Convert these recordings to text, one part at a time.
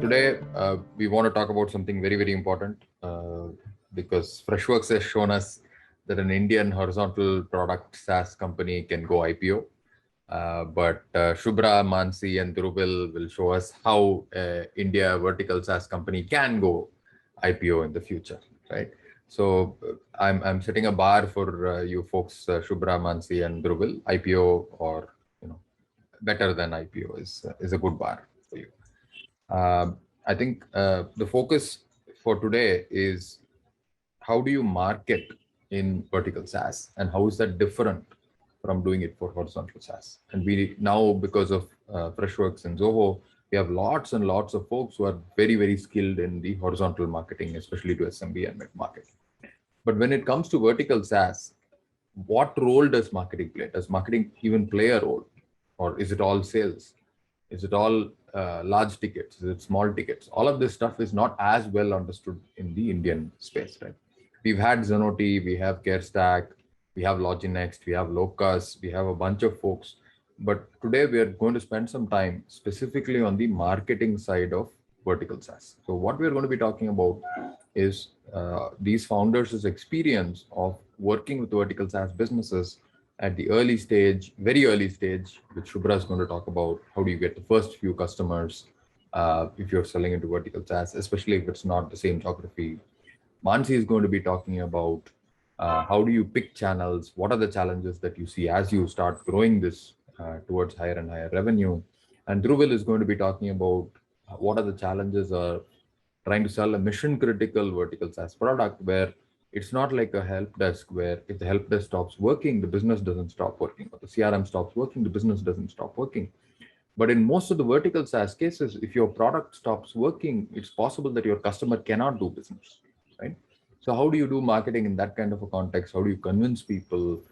today we want to talk about something very, very important because Freshworks has shown us that an Indian horizontal product SaaS company can go IPO. But Shubhra, Mansi, and Dhrubil will show us how India vertical SaaS company can go IPO in the future, right? So I'm setting a bar for you folks, Shubhra, Mansi, and Dhrubil. IPO or better than IPO is a good bar for you. I think the focus for today is how do you market in vertical SaaS and how is that different from doing it for horizontal SaaS? And we now, because of Freshworks and Zoho, we have lots and lots of folks who are very, very skilled in the horizontal marketing, especially to SMB and mid-market. But when it comes to vertical SaaS, what role does marketing play? Does marketing even play a role? Or is it all sales? Is it all large tickets? Is it small tickets? All of this stuff is not as well understood in the Indian space, right? We've had Zenoti, we have CareStack, we have Loginext, we have Locus, we have a bunch of folks. But today we are going to spend some time specifically on the marketing side of vertical SaaS. So what we're going to be talking about is these founders' experience of working with vertical SaaS businesses at the early stage, very early stage, which Shubhra is going to talk about. How do you get the first few customers if you're selling into vertical SaaS, especially if it's not the same geography. Mansi is going to be talking about how do you pick channels, what are the challenges that you see as you start growing this towards higher and higher revenue. And Dhrubil is going to be talking about what are the challenges of trying to sell a mission critical vertical SaaS product where it's not like a help desk where if the help desk stops working, the business doesn't stop working, or the CRM stops working, the business doesn't stop working. But in most of the vertical SaaS cases, if your product stops working, it's possible that your customer cannot do business, right? So how do you do marketing in that kind of a context? How do you convince people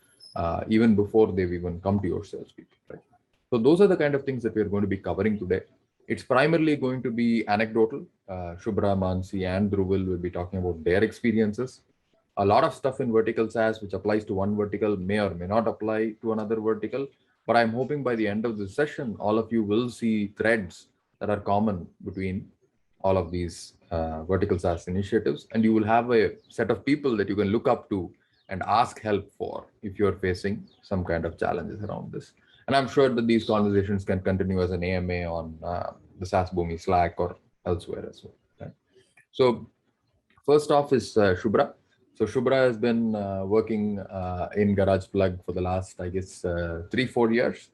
even before they've even come to your salespeople, right? So those are the kind of things that we're going to be covering today. It's primarily going to be anecdotal. Shubhra, Mansi, and Dhrubil will be talking about their experiences. A lot of stuff in vertical SaaS, which applies to one vertical, may or may not apply to another vertical. But I'm hoping by the end of this session, all of you will see threads that are common between all of these vertical SaaS initiatives. And you will have a set of people that you can look up to and ask help for if you're facing some kind of challenges around this. And I'm sure that these conversations can continue as an AMA on the SaaSBOOMi Slack or elsewhere as well. Right? So first off is Shubhra. So Shubhra has been working in Garage Plug for the last, I guess, 3-4 years,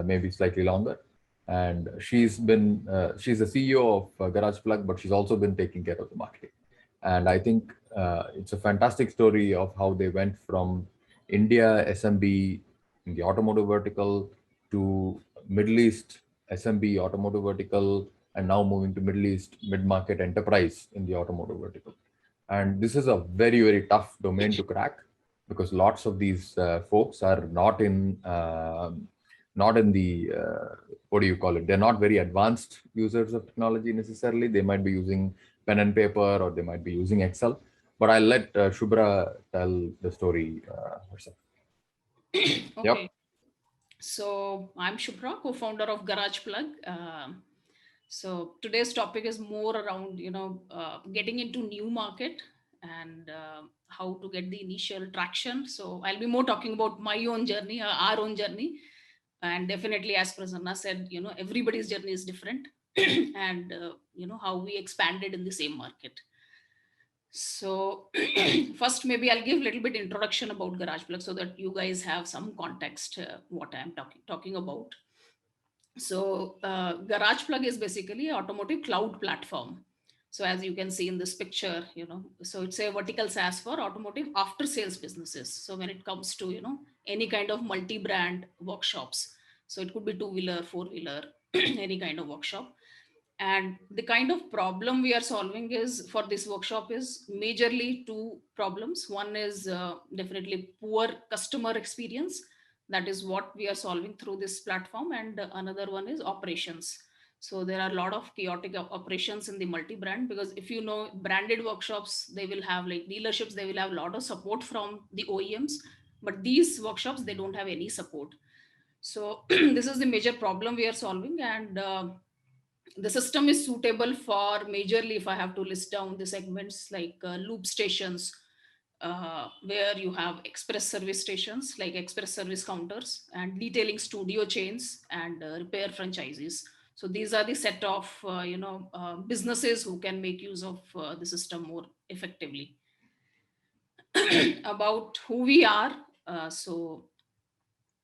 maybe slightly longer. And she's the CEO of Garage Plug, but she's also been taking care of the marketing. And I think it's a fantastic story of how they went from India SMB in the automotive vertical to Middle East SMB automotive vertical, and now moving to Middle East mid-market enterprise in the automotive vertical. And this is a very, very tough domain to crack because lots of these folks are not in the, what do you call it? They're not very advanced users of technology necessarily. They might be using pen and paper or they might be using Excel. But I'll let Shubhra tell the story herself. Okay. Yep. So I'm Shubhra, co-founder of Garage Plug. So today's topic is more around, getting into new market and how to get the initial traction. So I'll be more talking about my own journey, our own journey. And definitely, as Prasanna said, everybody's journey is different and, how we expanded in the same market. So first, maybe I'll give a little bit introduction about Garage Plug so that you guys have some context what I'm talking about. So Garage Plug is basically an automotive cloud platform. So as you can see in this picture, so it's a vertical SaaS for automotive after sales businesses. So when it comes to, any kind of multi-brand workshops, so it could be two-wheeler, four-wheeler, any kind of workshop. And the kind of problem we are solving is for this workshop is majorly two problems. One is definitely poor customer experience. That is what we are solving through this platform. And another one is operations. So there are a lot of chaotic operations in the multi-brand, because if you know branded workshops, they will have like dealerships, they will have a lot of support from the OEMs, but these workshops, they don't have any support. So this is the major problem we are solving. And The system is suitable for majorly, if I have to list down the segments, like loop stations, where you have express service stations like express service counters, and detailing studio chains, and repair franchises. So these are the set of businesses who can make use of the system more effectively. About who we are, so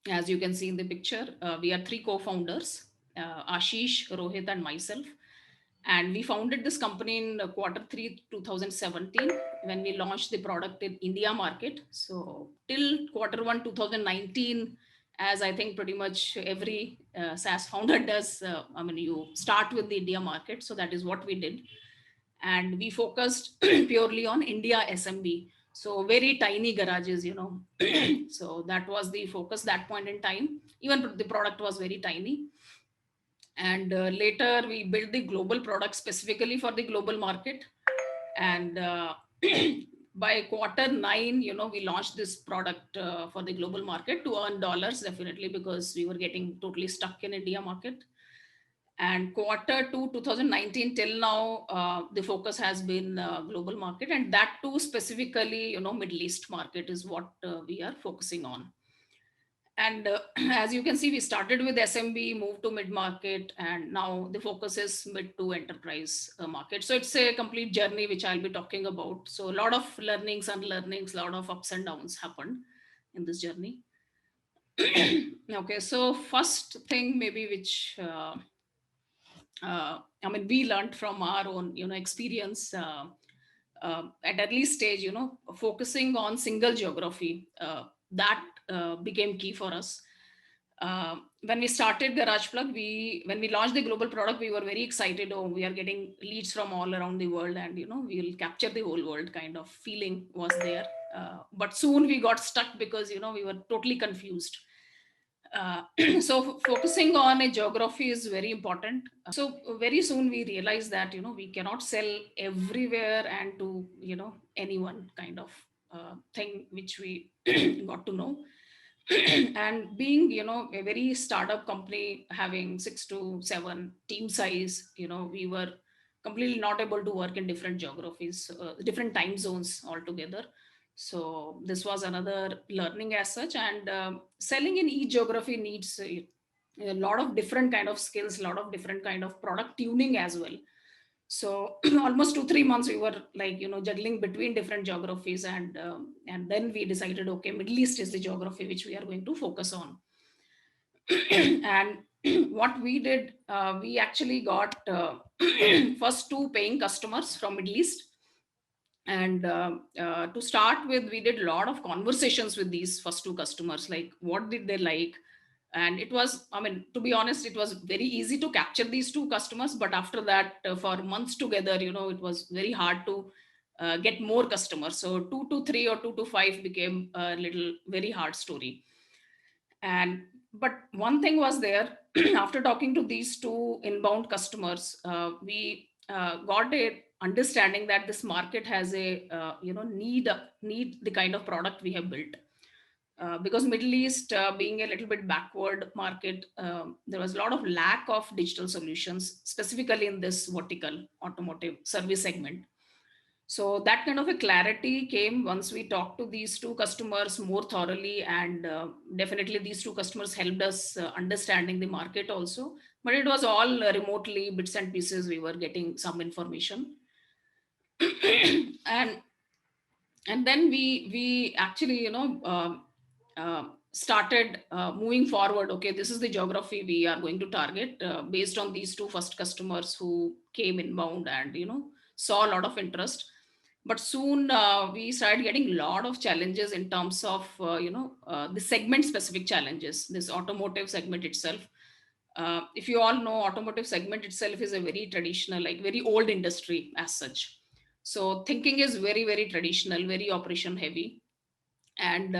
as you can see in the picture, we are three co-founders, Ashish, Rohit, and myself. And we founded this company in Q3 2017, when we launched the product in India market. So till Q1 2019, as I think pretty much every SaaS founder does, you start with the India market. So that is what we did. And we focused purely on India SMB. So very tiny garages, So that was the focus that point in time. Even the product was very tiny. And later we built the global product specifically for the global market. And by Q9, we launched this product for the global market to earn dollars, definitely, because we were getting totally stuck in India market. And Q2 2019 till now, the focus has been global market, and that too specifically, Middle East market is what we are focusing on. And as you can see, we started with SMB, moved to mid market, and now the focus is mid to enterprise market. So it's a complete journey which I'll be talking about. So a lot of learnings and learnings, a lot of ups and downs happened in this journey. Okay, so first thing maybe which we learned from our own experience, at early stage, focusing on single geography, that became key for us. When we started Garage Plug, when we launched the global product, we were very excited. Oh, we are getting leads from all around the world, and we will capture the whole world, kind of feeling was there. But soon we got stuck because we were totally confused. So focusing on a geography is very important. So very soon we realized that we cannot sell everywhere and to anyone, kind of thing which we got to know. And being a very startup company, having 6 to 7 team size, we were completely not able to work in different geographies, different time zones altogether. So this was another learning as such. And selling in each geography needs a lot of different kind of skills, a lot of different kind of product tuning as well. So almost 2 3 months we were like juggling between different geographies. And then we decided, okay, Middle East is the geography which we are going to focus on. And what we did, we actually got first 2 paying customers from Middle East. And to start with, we did a lot of conversations with these first 2 customers, like what did they like. And it was, to be honest, it was very easy to capture these 2 customers, but after that, for months together, it was very hard to get more customers. So 2 to 3 or 2 to 5 became a little very hard story. And but one thing was there. After talking to these 2 inbound customers, we got a understanding that this market has a need the kind of product we have built. Because Middle East, being a little bit backward market, there was a lot of lack of digital solutions, specifically in this vertical automotive service segment. So that kind of a clarity came once we talked to these 2 customers more thoroughly. And definitely these 2 customers helped us understanding the market also. But it was all remotely, bits and pieces, we were getting some information. and and then we actually started moving forward. Okay, this is the geography we are going to target, based on these 2 first customers who came inbound and saw a lot of interest. But soon we started getting a lot of challenges in terms of the segment specific challenges. This automotive segment itself, if you all know, automotive segment itself is a very traditional, like very old industry as such. So thinking is very very traditional, very operation heavy. And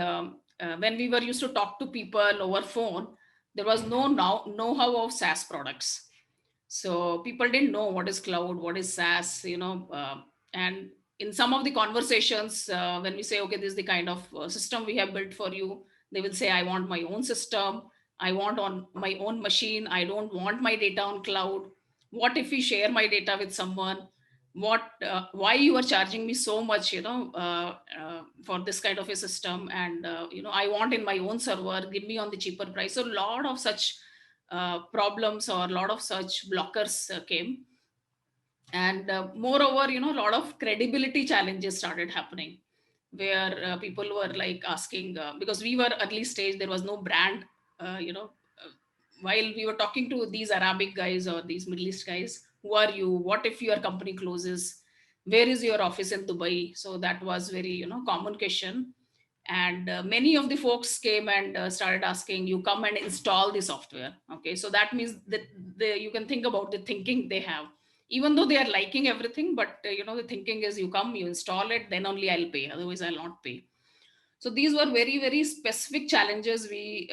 when we were used to talk to people over phone, there was no know-how of SaaS products. So people didn't know what is cloud, what is SaaS, and in some of the conversations, when we say, okay, this is the kind of system we have built for you, they will say, I want my own system, I want on my own machine, I don't want my data on cloud. What if we share my data with someone? Why you are charging me so much, for this kind of a system? And I want in my own server, give me on the cheaper price. So a lot of such problems, or a lot of such blockers came. And moreover, a lot of credibility challenges started happening, where people were like asking, because we were early stage, there was no brand. uh, you know uh, while we were talking to these Arabic guys or these Middle East guys, who are you, what if your company closes, where is your office in Dubai? So that was very common question. And many of the folks came and started asking, you come and install the software. Okay, so that means that you can think about the thinking they have, even though they are liking everything. But the thinking is, you come, you install it, then only I'll pay, otherwise I'll not pay. So these were very, very specific challenges we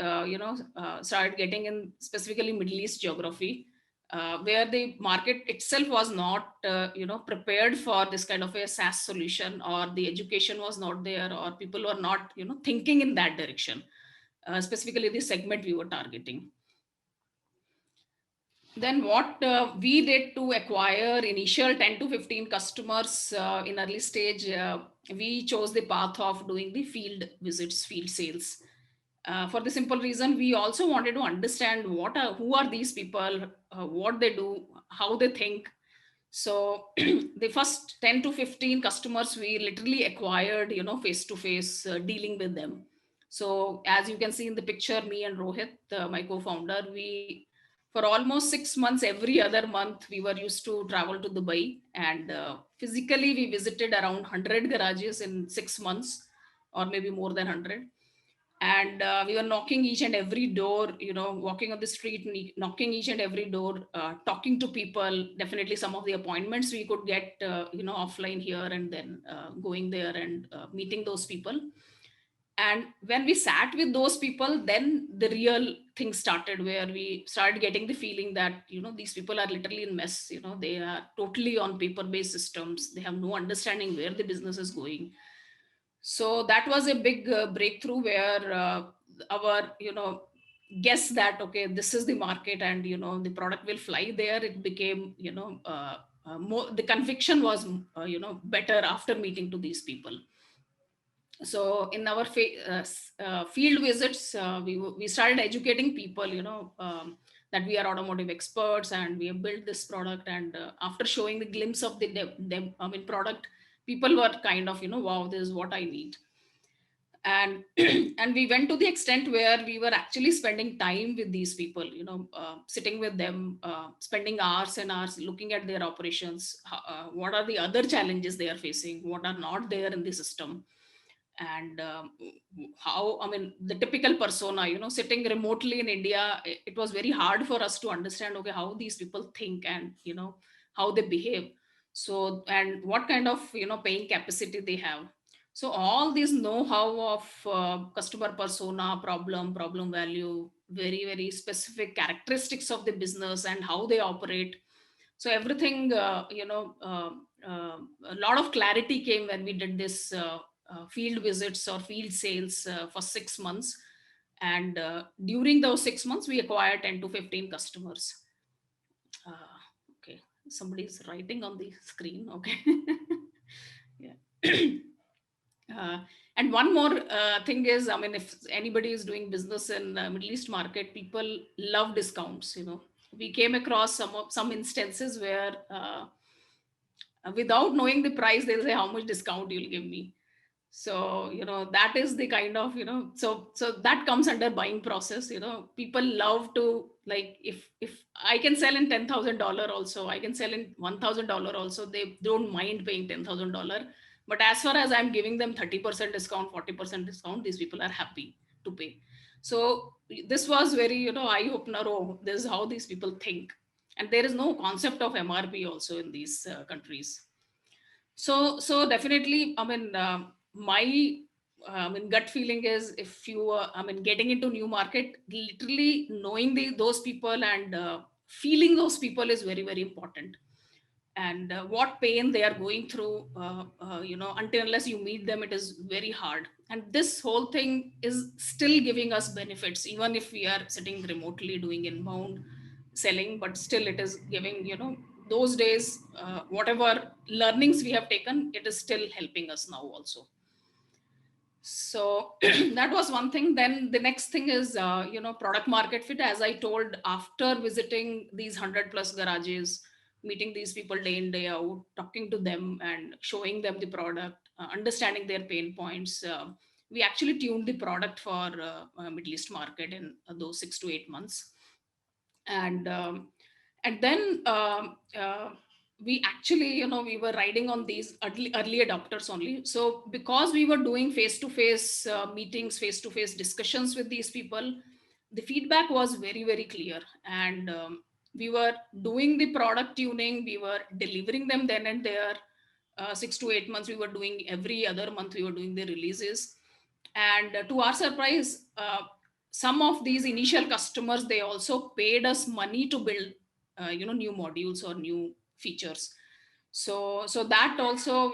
started getting in specifically Middle East geography, where the market itself was not prepared for this kind of a SaaS solution, or the education was not there, or people were not thinking in that direction, specifically the segment we were targeting. Then what we did to acquire initial 10 to 15 customers in early stage, we chose the path of doing the field visits, field sales. For the simple reason, we also wanted to understand who are these people, what they do, how they think. So the first 10 to 15 customers we literally acquired, face to face, dealing with them. So as you can see in the picture, me and Rohit, my co-founder, we for almost 6 months, every other month, we were used to travel to Dubai, and physically we visited around 100 garages in 6 months, or maybe more than 100. And we were knocking each and every door, walking on the street, knocking each and every door, talking to people. Definitely some of the appointments we could get offline here, and then going there and meeting those people. And when we sat with those people, then the real thing started, where we started getting the feeling that these people are literally in mess. They are totally on paper based systems, they have no understanding where the business is going. So that was a big breakthrough, where our guess that, okay, this is the market, and the product will fly there, it became more, the conviction was better after meeting to these people. So in our field visits, we started educating people, that we are automotive experts and we have built this product. And after showing the glimpse of the product, people were kind of, wow, this is what I need. And and we went to the extent where we were actually spending time with these people, sitting with them, spending hours and hours looking at their operations, what are the other challenges they are facing, what are not there in the system. And how, the typical persona, sitting remotely in India, it was very hard for us to understand, okay, how these people think, and how they behave. So, and what kind of paying capacity they have. So all this know-how of customer persona, problem value, very, very specific characteristics of the business and how they operate. So everything, a lot of clarity came when we did this field visits or field sales for 6 months. And during those 6 months, we acquired 10 to 15 customers. Okay, somebody's writing on the screen. Okay. Yeah. Uh, and one more thing is, if anybody is doing business in Middle East market, people love discounts. We came across some instances where, without knowing the price, they'll say, how much discount you'll give me. So that is the kind of, so that comes under buying process. People love to, like, if I can sell in $10,000 also, I can sell in $1,000 also, they don't mind paying $10,000. But as far as I'm giving them 30% discount, 40% discount, these people are happy to pay. So this was very eye opener. Oh, this is how these people think. And there is no concept of MRP also in these countries. So definitely, my gut feeling is, if you getting into new market, literally knowing those people and feeling those people is very, very important. And what pain they are going through, until unless you meet them, it is very hard. And this whole thing is still giving us benefits, even if we are sitting remotely doing inbound. selling, but still it is giving, those days, whatever learnings we have taken, it is still helping us now also. So that was one thing. Then the next thing is, product market fit. As I told, after visiting these 100 plus garages, meeting these people day in, day out, talking to them and showing them the product, understanding their pain points, we actually tuned the product for Middle East market in those 6 to 8 months. And then we actually, we were riding on these early adopters only. So because we were doing face to face meetings, face to face discussions with these people, the feedback was very very clear. And we were doing the product tuning, we were delivering them then and there. 6 to 8 months we were doing, every other month we were doing the releases. And to our surprise, some of these initial customers, they also paid us money to build new modules or new features. So that also,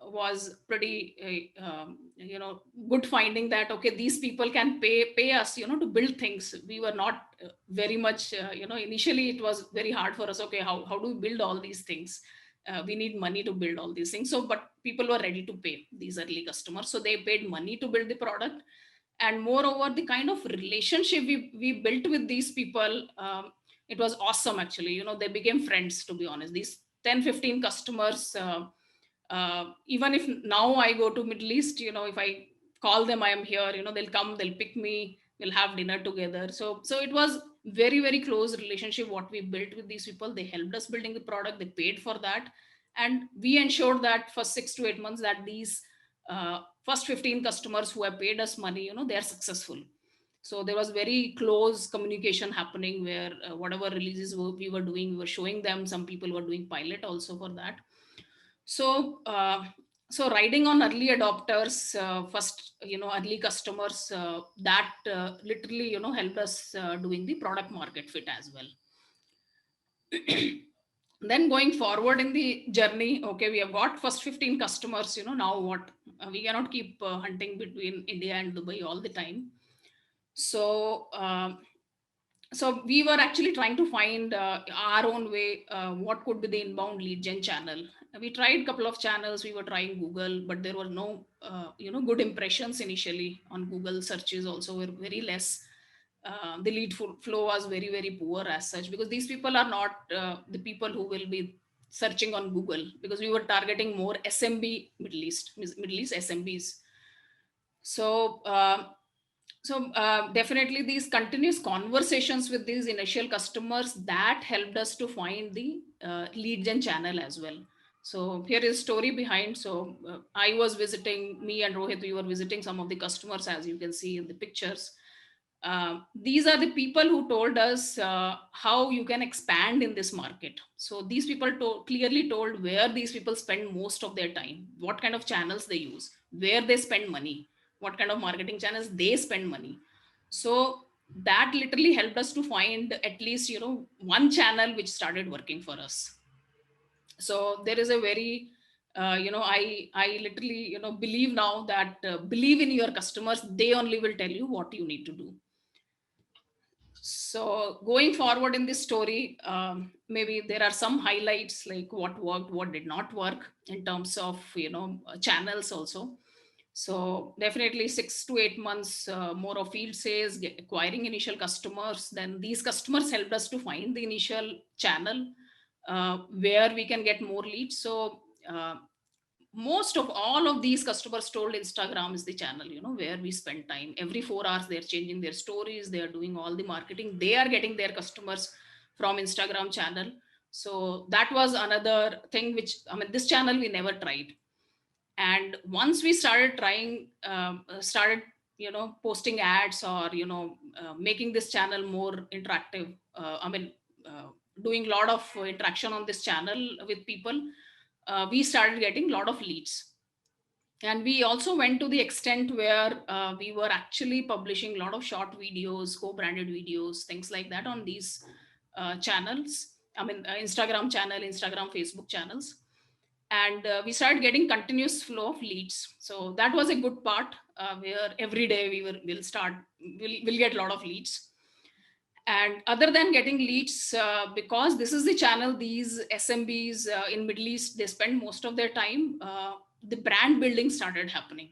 was pretty good finding that, okay, these people can pay us, to build things. We were not very much, initially it was very hard for us. Okay, how do we build all these things? We need money to build all these things. So but people were ready to pay, these early customers, so they paid money to build the product. And moreover, the kind of relationship we built with these people, it was awesome actually. They became friends, to be honest. These 10-15 customers, even if now I go to Middle East, if I call them I am here, they'll come, they'll pick me, we'll have dinner together. So it was very very close relationship what we built with these people. They helped us building the product, they paid for that. And we ensured that for 6 to 8 months that these first 15 customers who have paid us money, they are successful. So there was very close communication happening, where whatever releases we were doing, we were showing them. Some people were doing pilot also for that. So riding on early adopters, first, early customers, that literally, helped us doing the product market fit as well. Then going forward in the journey, okay, we have got first 15 customers. Now what? We cannot keep hunting between India and Dubai all the time. So we were actually trying to find our own way, what could be the inbound lead gen channel. We tried a couple of channels. We were trying Google, but there were no good impressions initially on Google. Searches also were very less. The lead flow was very very poor as such, because these people are not the people who will be searching on Google, because we were targeting more SMB, Middle East SMBs. So definitely these continuous conversations with these initial customers, that helped us to find the lead gen channel as well. So here is story behind. So I was visiting, me and Rohit, we were visiting some of the customers, as you can see in the pictures. These are the people who told us how you can expand in this market. So these people clearly told where these people spend most of their time, what kind of channels they use, where they spend money, what kind of marketing channels they spend money. So that literally helped us to find at least, one channel which started working for us. So there is a very I literally, believe now that believe in your customers, they only will tell you what you need to do. So going forward in this story, maybe there are some highlights, like what worked, what did not work in terms of channels also. So definitely 6 to 8 months more of field sales, acquiring initial customers. Then these customers helped us to find the initial channel where we can get more leads. So most of all of these customers told Instagram is the channel, where we spend time. Every 4 hours they're changing their stories, they are doing all the marketing, they are getting their customers from Instagram channel. So that was another thing which, this channel we never tried. And once we started trying, started posting ads, or making this channel more interactive, doing a lot of interaction on this channel with people, we started getting a lot of leads. And we also went to the extent where we were actually publishing a lot of short videos, co-branded videos, things like that on these channels. Instagram channel, Instagram, Facebook channels. And we started getting continuous flow of leads. So that was a good part, where every day we'll get a lot of leads. And other than getting leads, because this is the channel these SMBs in Middle East, they spend most of their time, the brand building started happening.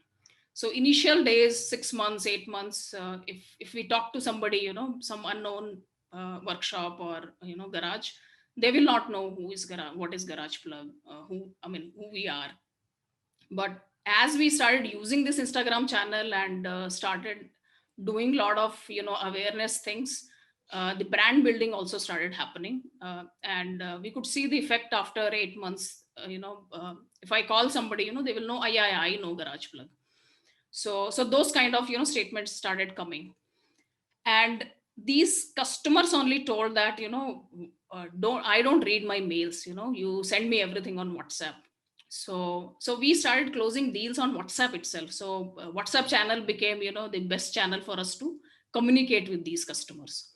So initial days, 6 months, 8 months, if we talk to somebody, some unknown workshop or, garage, they will not know who is garage, what is Garage Plug, who we are. But as we started using this Instagram channel and started doing a lot of awareness things, the brand building also started happening, and we could see the effect after 8 months. If I call somebody, they will know, yeah, I know Garage Plug. So those kind of statements started coming. And these customers only told that, don't read my mails, you send me everything on WhatsApp. So we started closing deals on WhatsApp itself. So WhatsApp channel became, the best channel for us to communicate with these customers.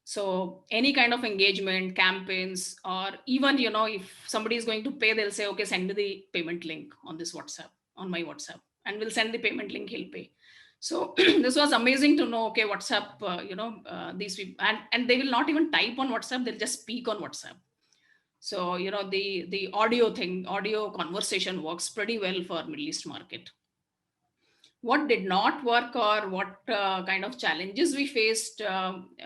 So any kind of engagement, campaigns, or even, if somebody is going to pay, they'll say, okay, send me the payment link on this WhatsApp, on my WhatsApp, and we'll send the payment link, he'll pay. So this was amazing to know, okay, WhatsApp, these people, and they will not even type on WhatsApp, they'll just speak on WhatsApp. So, the audio conversation works pretty well for Middle East market. What did not work, or what kind of challenges we faced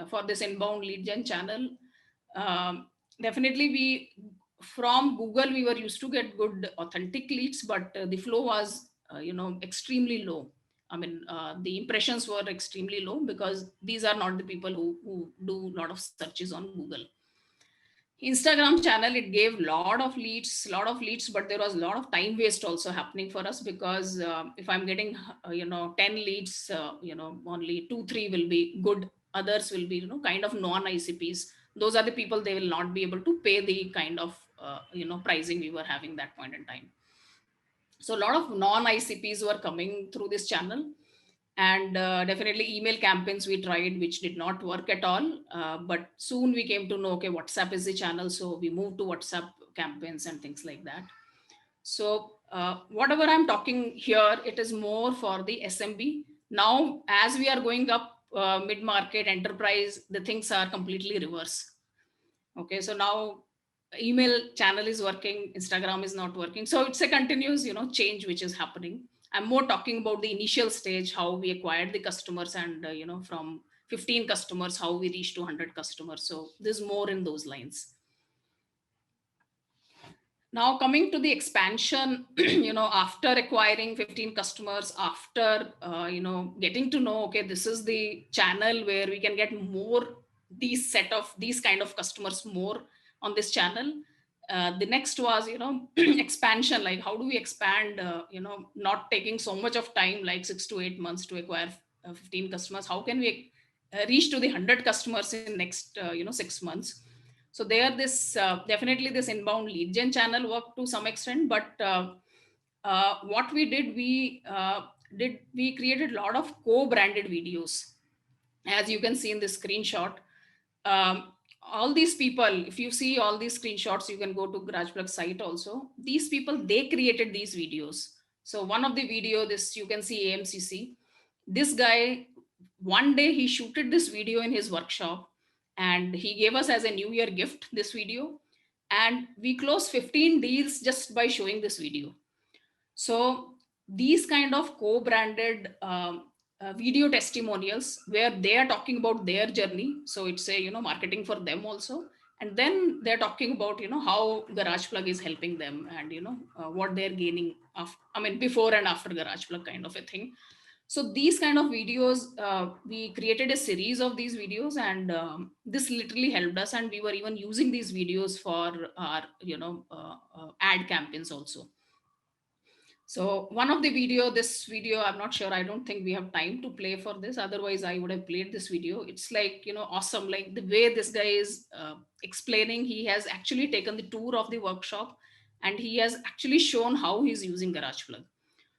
for this inbound lead gen channel? Um, Definitely, from Google, we were used to get good authentic leads, but the flow was, extremely low. The impressions were extremely low because these are not the people who do a lot of searches on Google. Instagram channel, it gave lot of leads, but there was a lot of time waste also happening for us, because if I'm getting 10 leads, only 2-3 will be good, others will be kind of non ICPs. Those are the people, they will not be able to pay the kind of pricing we were having that point in time. So a lot of non ICPs were coming through this channel. And definitely email campaigns we tried, which did not work at all. But soon we came to know, okay, WhatsApp is the channel, so we moved to WhatsApp campaigns and things like that. So whatever I'm talking here, it is more for the SMB. Now as we are going up mid market, enterprise, the things are completely reverse. Okay, so now email channel is working, Instagram is not working. So it's a continuous change which is happening. I'm more talking about the initial stage, how we acquired the customers, and from 15 customers, how we reached to 100 customers. So there's more in those lines. Now coming to the expansion, after acquiring 15 customers, after getting to know, okay, this is the channel where we can get more these kind of customers more on this channel. The next was expansion, like how do we expand, not taking so much of time, like 6 to 8 months to acquire 15 customers. How can we reach to the 100 customers in next 6 months? So there, this definitely this inbound lead gen channel worked to some extent, but what we did, we created a lot of co-branded videos, as you can see in this screenshot. All these people, if you see all these screenshots, you can go to GaragePlug site also. These people, they created these videos. So one of the video, this you can see AMCC. This guy, one day he shooted this video in his workshop, and he gave us as a New Year gift this video. And we closed 15 deals just by showing this video. So these kind of co-branded video testimonials, where they are talking about their journey, so it's a marketing for them also, and then they're talking about how GaragePlug is helping them, and what they're gaining before and after GaragePlug, kind of a thing. So these kind of videos, we created a series of these videos, and this literally helped us, and we were even using these videos for our ad campaigns also. So one of the this video, I'm not sure, I don't think we have time to play for this. Otherwise, I would have played this video. It's like, awesome. Like the way this guy is explaining, he has actually taken the tour of the workshop, and he has actually shown how he's using GaragePlug.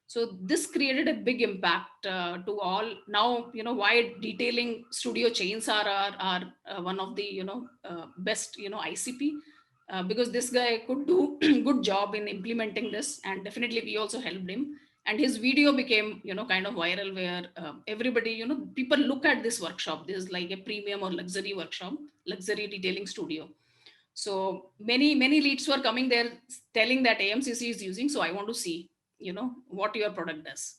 So this created a big impact to all. Now, why detailing studio chains are one of the, best, ICP. Because this guy could do good job in implementing this, and definitely we also helped him. And his video became, kind of viral, where everybody, people look at this workshop. This is like a premium or luxury workshop, luxury detailing studio. So many leads were coming there telling that AMCC is using, so I want to see, what your product does.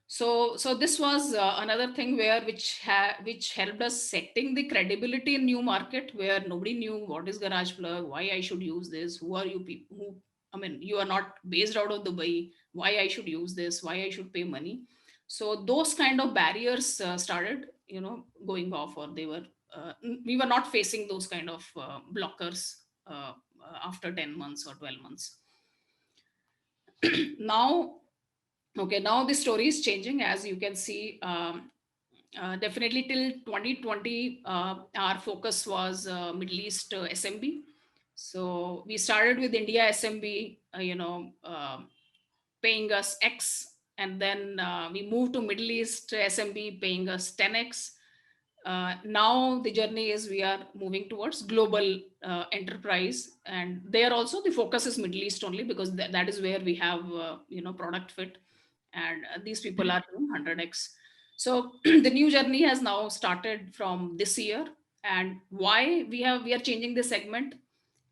So this was another thing where which helped us setting the credibility in new market, where nobody knew what is garage plug, why I should use this, who are you people, who, I mean, you are not based out of Dubai, why I should use this, why I should pay money. So those kind of barriers started, going off, or they were we were not facing those kind of blockers after 10 months or 12 months. Now, okay, now the story is changing, as you can see. Definitely till 2020, our focus was Middle East SMB. So we started with India SMB, paying us X, and then we moved to Middle East SMB paying us 10X. Now the journey is we are moving towards global enterprise, and there also the focus is Middle East only, because that is where we have product fit, and these people are doing 100x. So the new journey has now started from this year. And why we are changing the segment?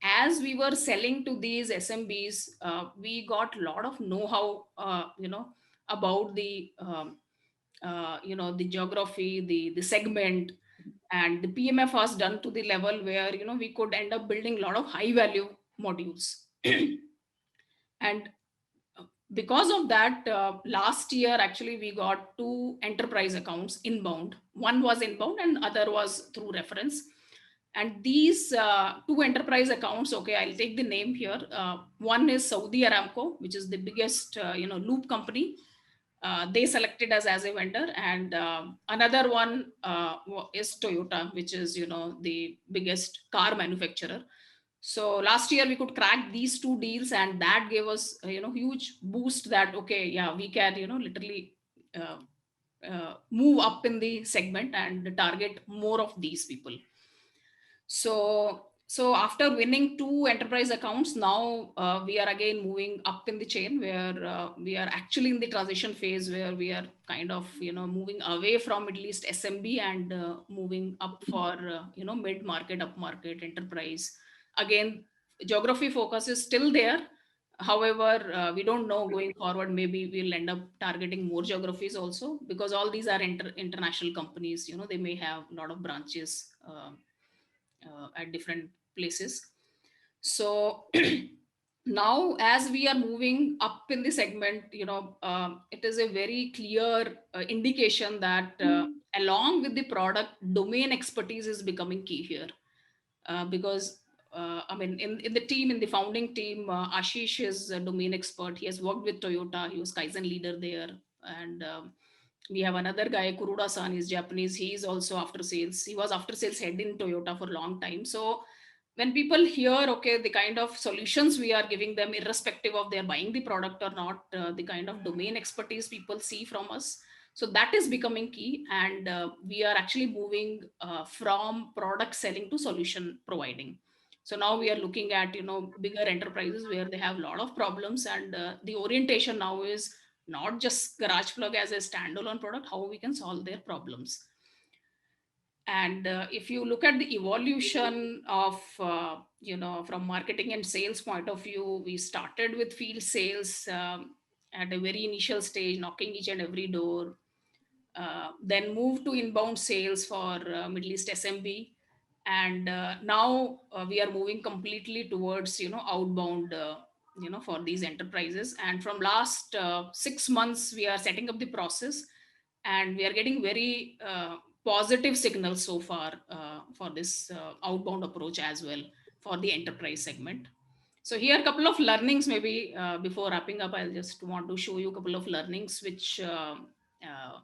As we were selling to these SMBs, we got a lot of know-how, about the geography, the segment, and the PMF was done to the level where, we could end up building a lot of high value modules. And because of that, last year actually we got two enterprise accounts inbound. One was inbound and other was through reference. And these two enterprise accounts, okay, I'll take the name here. One is Saudi Aramco, which is the biggest loop company. They selected us as a vendor. And another one is Toyota, which is the biggest car manufacturer. So last year we could crack these two deals, and that gave us huge boost, that okay, yeah, we can literally uh, move up in the segment and target more of these people. So after winning two enterprise accounts, now we are again moving up in the chain, where we are actually in the transition phase, where we are kind of moving away from at least SMB, and moving up for mid market, up market, enterprise. Again, geography focus is still there. However, we don't know going forward, maybe we'll end up targeting more geographies also, because all these are international companies. They may have a lot of branches at different places. So now, as we are moving up in the segment, it is a very clear indication that along with the product, domain expertise is becoming key here. Because I mean, in the team, in the founding team, Ashish is a domain expert. He has worked with Toyota. He was Kaizen leader there. And we have another guy, Kuruda-san, is Japanese. He is also after sales. He was after sales head in Toyota for a long time. So when people hear, okay, the kind of solutions we are giving them, irrespective of they're buying the product or not, the kind of domain expertise people see from us, so that is becoming key. And we are actually moving from product selling to solution providing. So now we are looking at bigger enterprises where they have a lot of problems, and the orientation now is not just garage plug as a standalone product, how we can solve their problems. And if you look at the evolution of from marketing and sales point of view, we started with field sales at a very initial stage, knocking each and every door. Then moved to inbound sales for Middle East SMB. And now we are moving completely towards outbound for these enterprises. And from last 6 months we are setting up the process, and we are getting very positive signals so far for this outbound approach as well for the enterprise segment. So here a couple of learnings, maybe before wrapping up, I'll just want to show you a couple of learnings which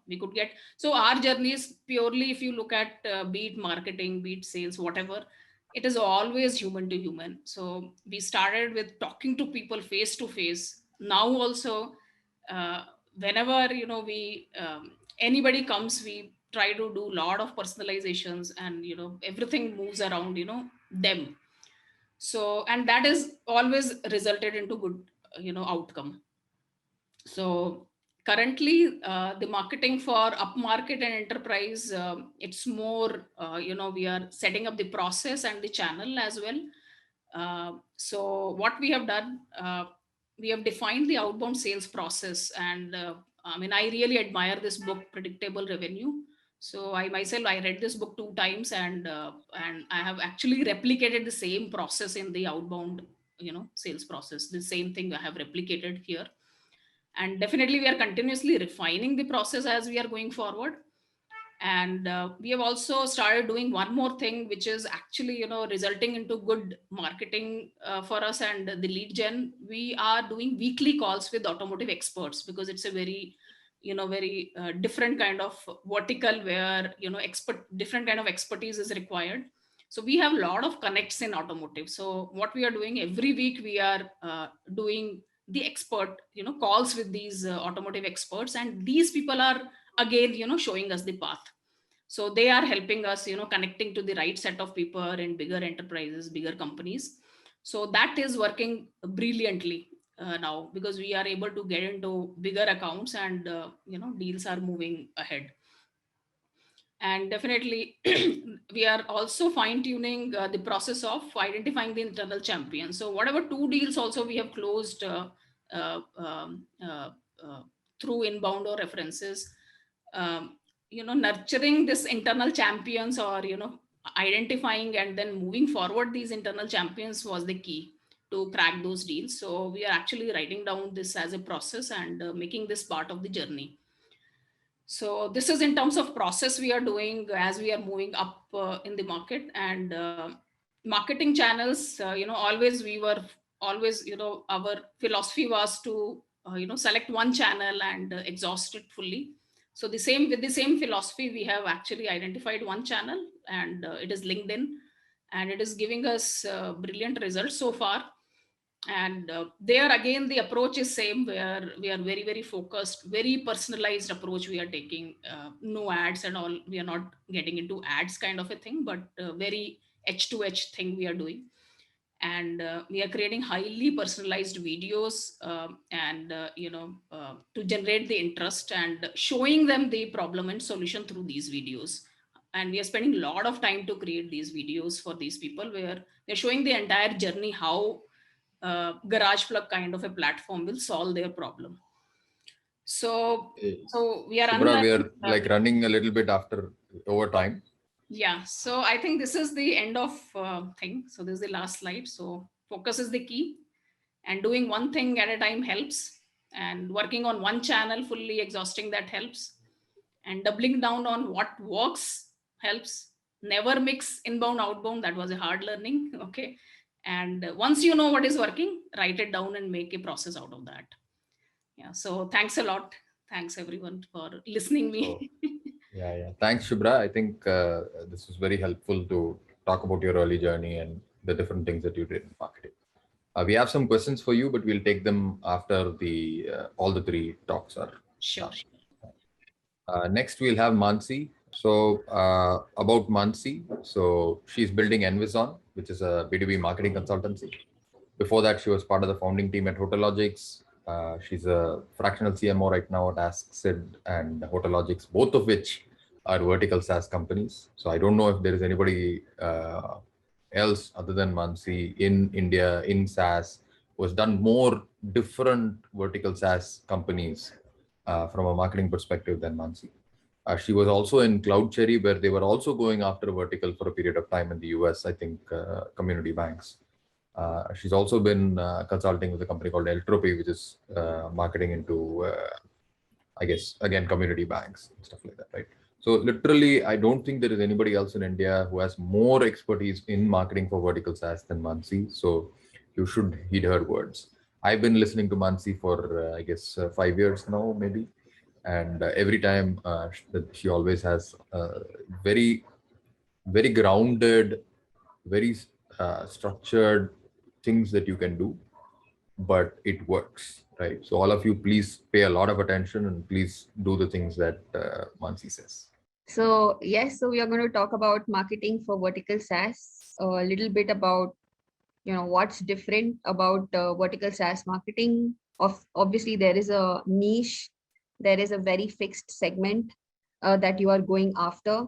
we could get. So our journey is purely, if you look at be it marketing, be it sales, whatever, it is always human to human. So we started with talking to people face to face. Now also, uh, whenever we anybody comes, we try to do a lot of personalizations, and everything moves around them. So, and that is always resulted into good outcome. So currently, the marketing for upmarket and enterprise, it's more, we are setting up the process and the channel as well. So what we have done, we have defined the outbound sales process, and I really admire this book, Predictable Revenue. So I myself, I read this book 2 times, and I have actually replicated the same process in the outbound, sales process. The same thing I have replicated here, and definitely we are continuously refining the process as we are going forward. And we have also started doing one more thing, which is actually resulting into good marketing for us and the lead gen. We are doing weekly calls with automotive experts, because it's a very very different kind of vertical where different kind of expertise is required. So we have a lot of connects in automotive. So what we are doing every week, we are doing the expert calls with these automotive experts, and these people are again showing us the path. So they are helping us connecting to the right set of people in bigger enterprises, bigger companies. So that is working brilliantly now, because we are able to get into bigger accounts, and deals are moving ahead. And definitely we are also fine tuning the process of identifying the internal champion. So whatever 2 deals also we have closed uh, um, uh, uh, through inbound or references, um, nurturing this internal champions, or identifying and then moving forward these internal champions was the key to crack those deals. So we are actually writing down this as a process, and making this part of the journey. So this is in terms of process we are doing as we are moving up in the market. And marketing channels, always we were always, our philosophy was to select one channel and exhaust it fully. So the same, with the same philosophy, we have actually identified one channel, and it is LinkedIn, and it is giving us brilliant results so far. And there again, the approach is same, where we are very very focused, very personalized approach we are taking. No ads and all, we are not getting into ads kind of a thing, but very h2h thing we are doing. And we are creating highly personalized videos, and to generate the interest, and showing them the problem and solution through these videos. And we are spending a lot of time to create these videos for these people, where they're showing the entire journey, how garage plug kind of a platform will solve their problem. So we are Shubhra, we are unlearning. like running a little bit after over time. Yeah, so I think this is the end of thing. So this is the last slide. So focus is the key, and doing one thing at a time helps, and working on one channel fully exhausting that helps, and doubling down on what works helps. Never mix inbound outbound, that was a hard learning. Okay. And once you know what is working, write it down and make a process out of that. Yeah, so thanks a lot. Thanks everyone for listening So me. yeah. Thanks, Shubhra. I think this was very helpful to talk about your early journey and the different things that you did in marketing. We have some questions for you, but we'll take them after the all the three talks are Sure. done. Next, we'll have Mansi. So about Mansi, so she's building Envison, which is a B2B marketing consultancy. Before that, she was part of the founding team at Hotelogics. She's a fractional CMO right now at AskSid and Hotelogics, both of which are vertical SaaS companies. So I don't know if there is anybody else other than Mansi in India in SaaS who has done more different vertical SaaS companies from a marketing perspective than Mansi. She was also in CloudCherry, where they were also going after vertical for a period of time in the US, I think, community banks. She's also been consulting with a company called Eltropy, which is marketing into, I guess, again, community banks and stuff like that, right? So literally, I don't think there is anybody else in India who has more expertise in marketing for vertical SaaS than Mansi. So you should heed her words. I've been listening to Mansi for, I guess, 5 years now, maybe. And every time she always has very, very grounded, very structured things that you can do, but it works, right? So all of you, please pay a lot of attention and please do the things that Mansi says. So yes, so we are going to talk about marketing for vertical SaaS, a little bit about what's different about vertical SaaS marketing, obviously there is a niche, there is a very fixed segment that you are going after.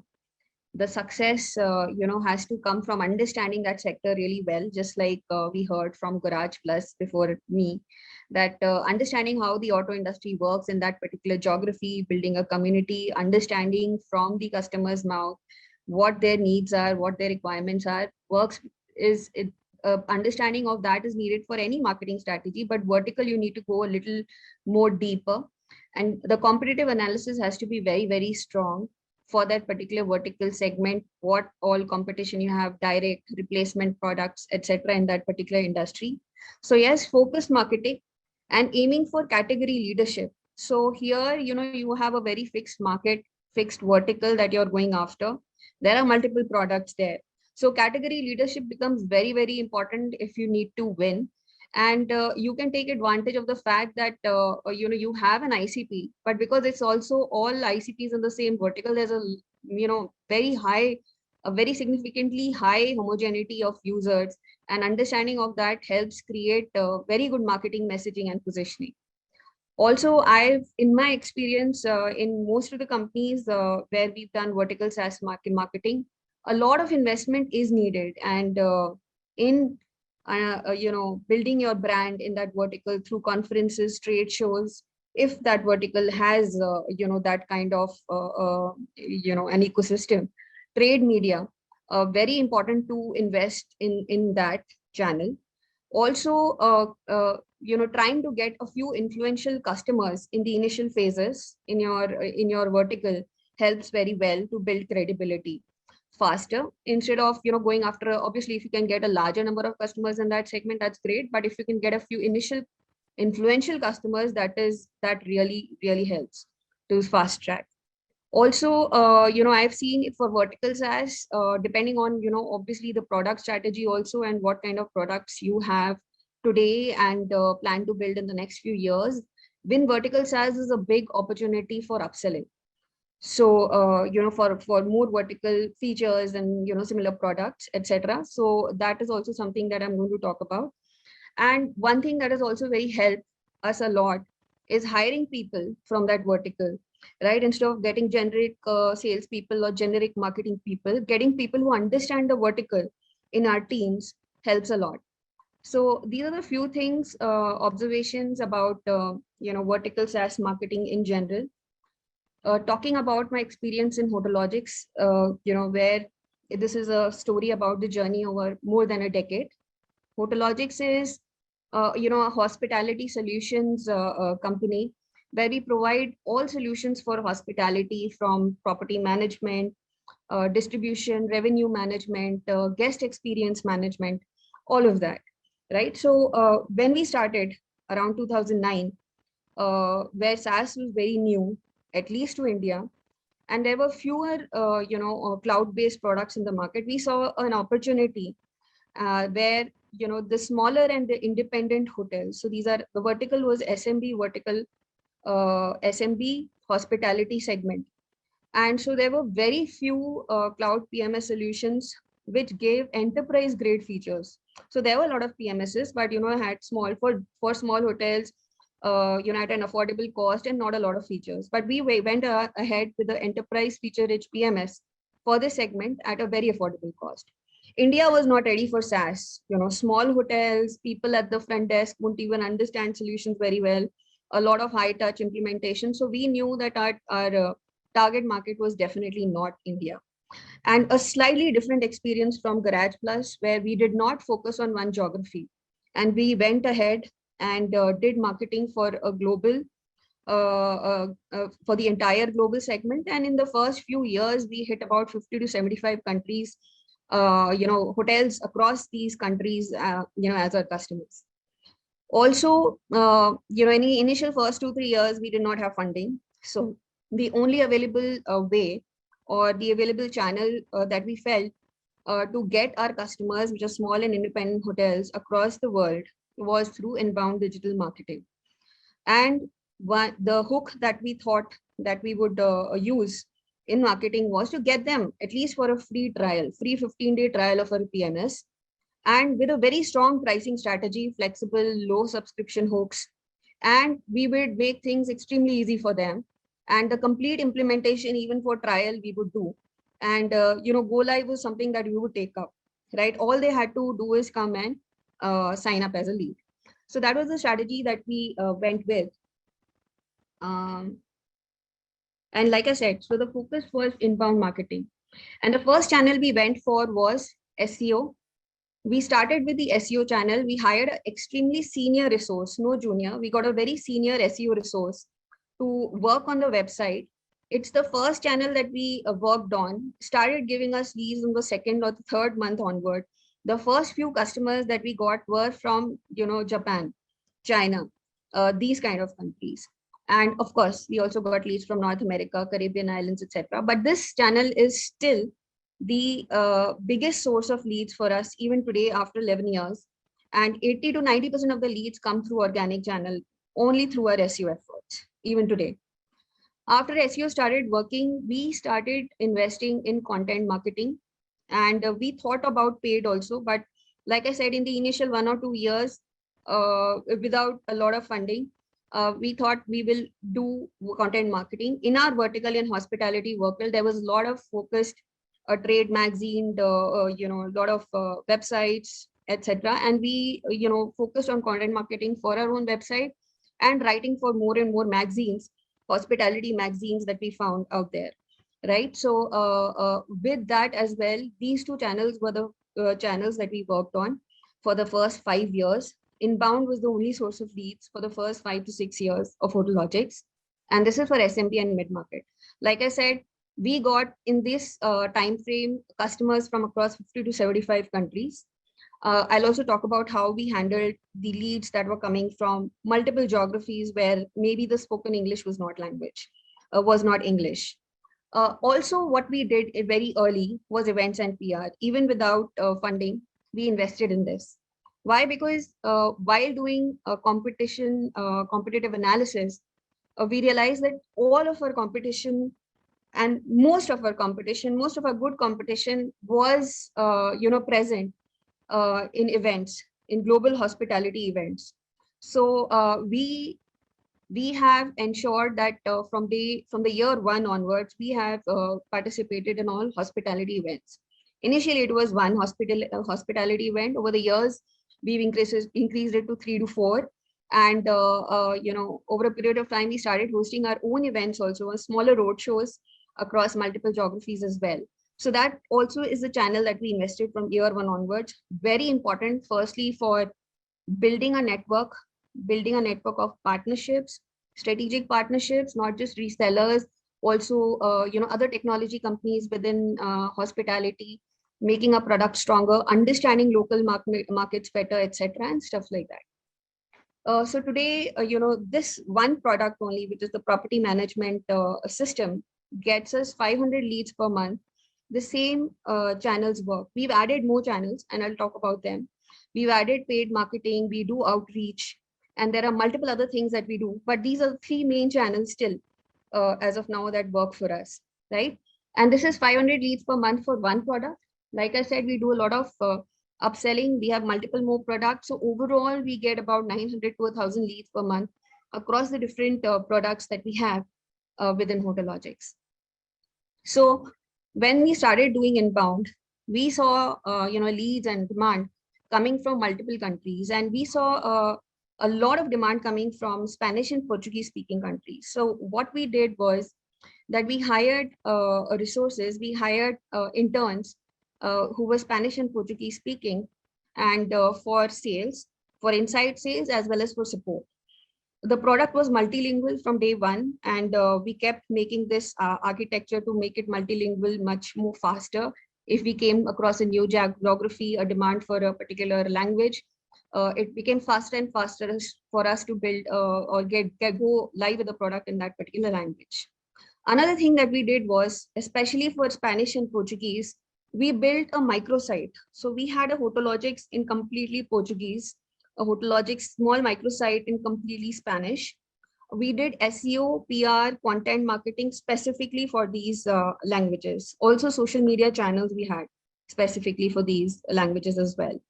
The success has to come from understanding that sector really well, just like we heard from Garage Plus before me, that understanding how the auto industry works in that particular geography, building a community, understanding from the customer's mouth what their needs are, what their requirements are, works is it. Understanding of that is needed for any marketing strategy, but vertical you need to go a little more deeper, and the competitive analysis has to be very, very strong for that particular vertical segment, what all competition you have, direct replacement products, etc. in that particular industry. So yes, focused marketing and aiming for category leadership. So here, you have a very fixed market, fixed vertical that you're going after. There are multiple products there. So category leadership becomes very, very important if you need to win. And you can take advantage of the fact that you have an ICP, but because it's also all ICPs in the same vertical, there's a very high, a very significantly high homogeneity of users, and understanding of that helps create very good marketing messaging and positioning. Also, I've, in my experience, in most of the companies where we've done vertical SaaS marketing, a lot of investment is needed, and in building your brand in that vertical through conferences, trade shows, if that vertical has that kind of an ecosystem, trade media, very important to invest in that channel. Also, trying to get a few influential customers in the initial phases in your vertical helps very well to build credibility faster, instead of going after, obviously if you can get a larger number of customers in that segment, that's great, but if you can get a few initial influential customers, that really helps to fast track. Also, I've seen it for vertical SaaS, depending on obviously the product strategy also, and what kind of products you have today and plan to build in the next few years. Win vertical SaaS is a big opportunity for upselling. So for more vertical features and similar products, etc. So that is also something that I'm going to talk about. And one thing that has also very helped us a lot is hiring people from that vertical, right? Instead of getting generic sales people or generic marketing people, getting people who understand the vertical in our teams helps a lot. So these are the few things, observations about vertical SaaS marketing in general. Talking about my experience in Hotologics, where this is a story about the journey over more than a decade. Hotologics is, a hospitality solutions company where we provide all solutions for hospitality, from property management, distribution, revenue management, guest experience management, all of that, right? So when we started around 2009, where SaaS was very new, at least to India, and there were fewer, cloud-based products in the market, we saw an opportunity where, the smaller and the independent hotels. So these are, the vertical was SMB vertical, SMB hospitality segment. And so there were very few cloud PMS solutions which gave enterprise grade features. So there were a lot of PMSs, but, had small for small hotels, at an affordable cost and not a lot of features. But we went ahead with the enterprise feature rich PMS for this segment at a very affordable cost. India was not ready for SaaS. Small hotels, people at the front desk wouldn't even understand solutions very well. A lot of high touch implementation. So we knew that our target market was definitely not India. And a slightly different experience from Garage Plus, where we did not focus on one geography, and we went ahead and did marketing for a global, for the entire global segment. And in the first few years, we hit about 50 to 75 countries, hotels across these countries, as our customers. Also, any initial first 2-3 years, we did not have funding. So the only available way, or the available channel that we felt to get our customers, which are small and independent hotels across the world, was through inbound digital marketing. And the hook that we thought that we would use in marketing was to get them at least for a free 15-day trial of our PMS, and with a very strong pricing strategy, flexible, low subscription hooks, and we would make things extremely easy for them. And the complete implementation, even for trial, we would do. And go live was something that we would take up, right? All they had to do is come and sign up as a lead. So that was the strategy that we went with. And like I said, so the focus was inbound marketing. And the first channel we went for was SEO. We started with the SEO channel. We hired an extremely senior resource, no junior. We got a very senior SEO resource to work on the website. It's the first channel that we worked on, started giving us leads in the second or the third month onward. The first few customers that we got were from, Japan, China, these kind of countries. And of course, we also got leads from North America, Caribbean islands, etc. But this channel is still the biggest source of leads for us even today after 11 years. And 80 to 90% of the leads come through organic channel, only through our SEO efforts, even today. After SEO started working, we started investing in content marketing, and we thought about paid also. But like I said, in the initial 1 or 2 years, without a lot of funding, we thought we will do content marketing. In our vertical and hospitality vertical, there was a lot of focused trade magazine, a lot of websites, etc. And we, focused on content marketing for our own website and writing for more and more magazines, hospitality magazines that we found out there, right? So with that as well, these two channels were the channels that we worked on for the first 5 years. Inbound was the only source of leads for the first 5 to 6 years of HotelLogics. And this is for SMB and mid-market. Like I said, we got in this time frame customers from across 50 to 75 countries. I'll also talk about how we handled the leads that were coming from multiple geographies where maybe the spoken English was not English. Also, what we did very early was events and PR. Even without funding, we invested in this. Why? Because while doing a competitive analysis, we realized that all of our competition and most of our good competition was, present in events, in global hospitality events. So we have ensured that from the year one onwards, we have participated in all hospitality events. Initially, it was one hospitality event. Over the years, we've increased it to 3 to 4. And, over a period of time, we started hosting our own events also, smaller road shows across multiple geographies as well. So that also is the channel that we invested from year one onwards. Very important, firstly, for building a network of partnerships, strategic partnerships, not just resellers, also, other technology companies within hospitality, making a product stronger, understanding local markets better, etc., and stuff like that. So today, this one product only, which is the property management system, gets us 500 leads per month. The same channels work. We've added more channels, and I'll talk about them. We've added paid marketing, we do outreach, and there are multiple other things that we do. But these are 3 main channels still, as of now, that work for us, right? And this is 500 leads per month for one product. Like I said, we do a lot of upselling. We have multiple more products. So overall, we get about 900 to 1,000 leads per month across the different products that we have within HotelLogics. So when we started doing inbound, we saw leads and demand coming from multiple countries, and we saw a lot of demand coming from Spanish and Portuguese speaking countries. So what we did was that we hired resources, we hired interns who were Spanish and Portuguese speaking, and for sales, for inside sales, as well as for support. The product was multilingual from day one, and we kept making this architecture to make it multilingual much more faster. If we came across a new geography, a demand for a particular language, it became faster and faster for us to build or go live with the product in that particular language. Another thing that we did was, especially for Spanish and Portuguese, we built a microsite. So we had a HotelLogics in completely Portuguese, a HotelLogics small microsite in completely Spanish. We did SEO, PR, content marketing specifically for these languages. Also social media channels we had specifically for these languages as well,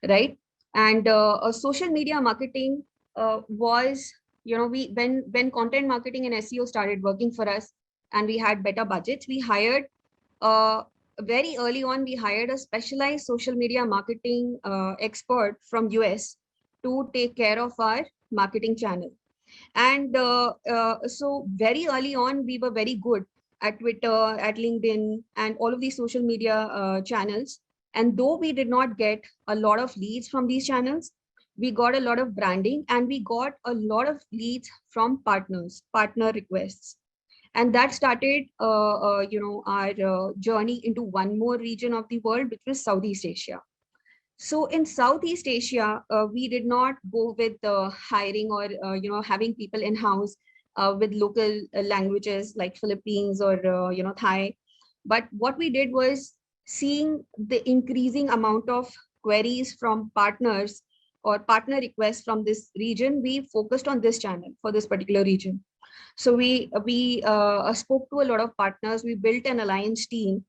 right? And social media marketing was when content marketing and SEO started working for us and we had better budgets, we hired very early on, we hired a specialized social media marketing expert from US to take care of our marketing channel. And so very early on, we were very good at Twitter, at LinkedIn, and all of these social media channels. And though we did not get a lot of leads from these channels, we got a lot of branding and we got a lot of leads from partner requests. And that started, our journey into one more region of the world, which was Southeast Asia. So in Southeast Asia, we did not go with hiring or having people in house with local languages like Philippines or Thai. But what we did was, seeing the increasing amount of queries from partners or partner requests from this region, we focused on this channel for this particular region. So we spoke to a lot of partners. We built an alliance team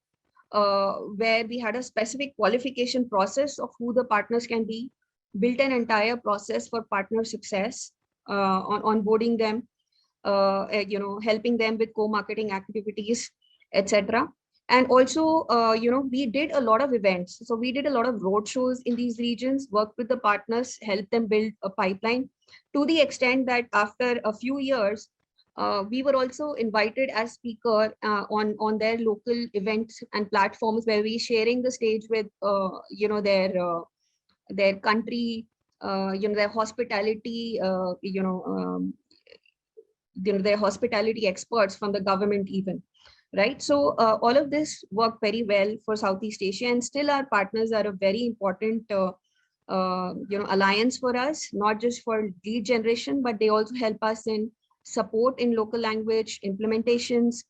where we had a specific qualification process of who the partners can be, built an entire process for partner success, on onboarding them, helping them with co-marketing activities, etc. And also, we did a lot of events. So we did a lot of road shows in these regions, worked with the partners, helped them build a pipeline, to the extent that after a few years, we were also invited as speaker on their local events and platforms, where we sharing the stage with their country, their hospitality, their hospitality experts from the government even, right? So all of this worked very well for Southeast Asia, and still our partners are a very important alliance for us, not just for lead generation, but they also help us in support in local language implementations,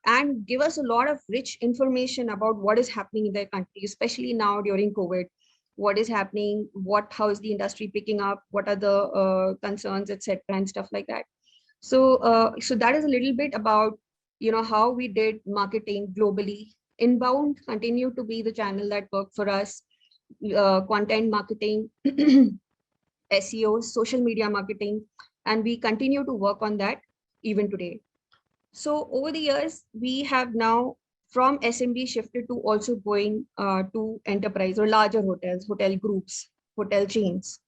and give us a lot of rich information about what is happening in their country, especially now during COVID. What is happening, how is the industry picking up, what are the concerns, etc., and stuff like that. So that is a little bit about how we did marketing globally. Inbound continued to be the channel that worked for us. Content marketing, SEO, social media marketing, and we continue to work on that even today. So over the years, we have now from SMB shifted to also going to enterprise or larger hotels, hotel groups, hotel chains.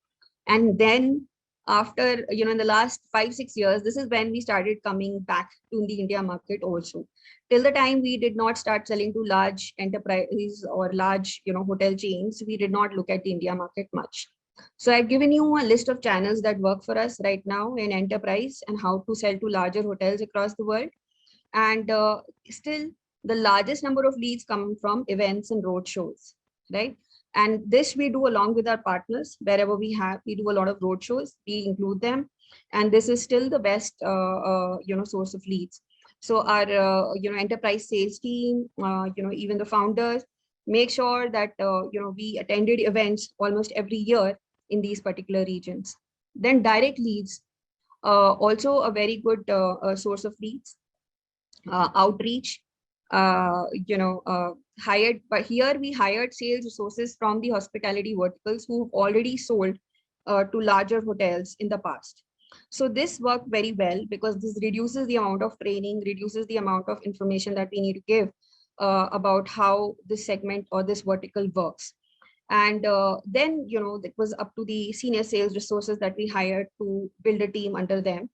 And then after, in the last 5-6 years, this is when we started coming back to the India market also. Till the time we did not start selling to large enterprises or large, hotel chains, we did not look at the India market much. So I've given you a list of channels that work for us right now in enterprise and how to sell to larger hotels across the world. And still the largest number of leads come from events and road shows, right? And this we do along with our partners. Wherever we do a lot of road shows, we include them. And this is still the best, source of leads. So our, enterprise sales team, even the founders, make sure that, we attended events almost every year in these particular regions. Then direct leads, also a very good source of leads. Outreach, hired, but here we hired sales resources from the hospitality verticals who've already sold to larger hotels in the past. So this worked very well because this reduces the amount of training, reduces the amount of information that we need to give about how this segment or this vertical works. And then, it was up to the senior sales resources that we hired to build a team under them.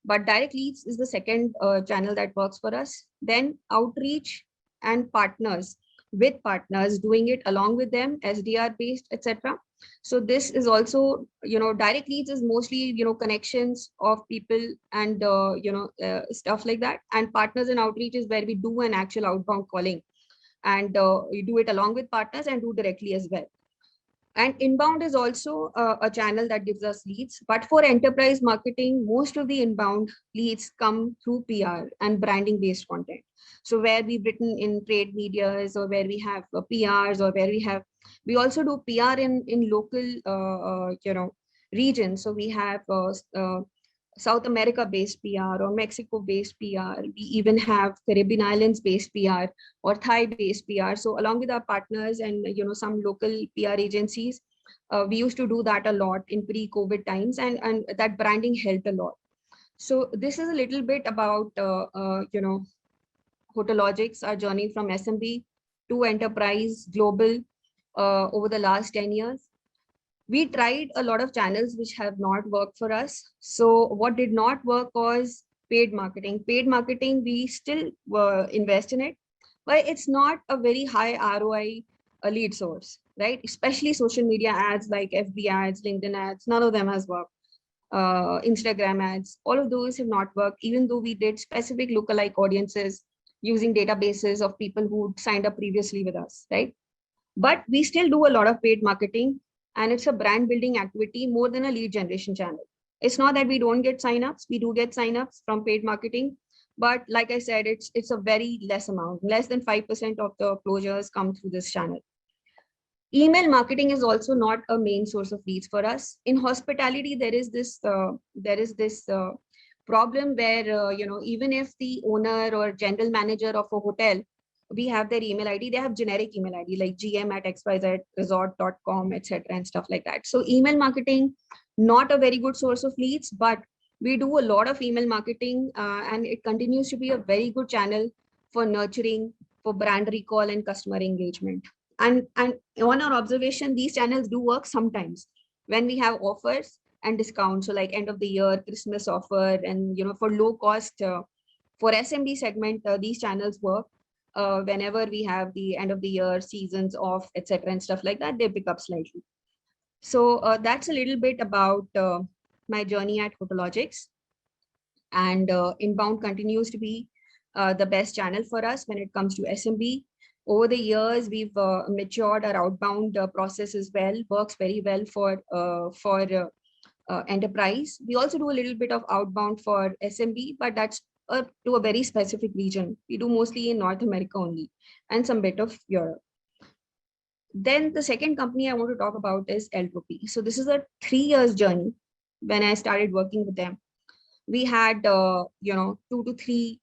But direct leads is the second channel that works for us. Then outreach and partners, with partners, doing it along with them, SDR based, etc. So this is also, direct leads is mostly, connections of people and, stuff like that. And partners and outreach is where we do an actual outbound calling. And we do it along with partners and do directly as well. And inbound is also a channel that gives us leads. But for enterprise marketing, most of the inbound leads come through PR and branding based content. So where we've written in trade medias, or where we have PRs, or where we also do PR in local, regions. So we have South America based PR or Mexico based PR. We even have Caribbean Islands based PR or Thai based PR. So along with our partners and some local PR agencies, we used to do that a lot in pre-COVID times, and that branding helped a lot. So this is a little bit about, Hotologics, our journey from SMB to enterprise global over the last 10 years. We tried a lot of channels which have not worked for us. So what did not work was paid marketing. Paid marketing, we still invest in it, but it's not a very high ROI lead source, right? Especially social media ads like FB ads, LinkedIn ads, none of them has worked. Instagram ads, all of those have not worked, even though we did specific lookalike audiences using databases of people who signed up previously with us, right? But we still do a lot of paid marketing, and it's a brand building activity more than a lead generation channel. It's not that we don't get signups, we do get signups from paid marketing, but like I said, it's a very less amount, less than 5% of the closures come through this channel. Email marketing is also not a main source of leads for us. In hospitality, there is this problem where even if the owner or general manager of a hotel, we have their email ID, they have generic email ID like gm@xyzresort.com, etc. and stuff like that. So email marketing, not a very good source of leads, but we do a lot of email marketing, and it continues to be a very good channel for nurturing, for brand recall and customer engagement. And on our observation, these channels do work sometimes when we have offers and discounts. So like end of the year, Christmas offer, and for low cost, for SMB segment, these channels work. Whenever we have the end of the year seasons off, etc. and stuff like that, they pick up slightly. So that's a little bit about my journey at Hotologics. And inbound continues to be the best channel for us when it comes to SMB. Over the years, we've matured our outbound process as well, works very well for enterprise. We also do a little bit of outbound for SMB, but that's to a very specific region. We do mostly in North America only, and some bit of Europe. Then the second company I want to talk about is L2P. So this is a 3 years journey. When I started working with them, we had 2 to 3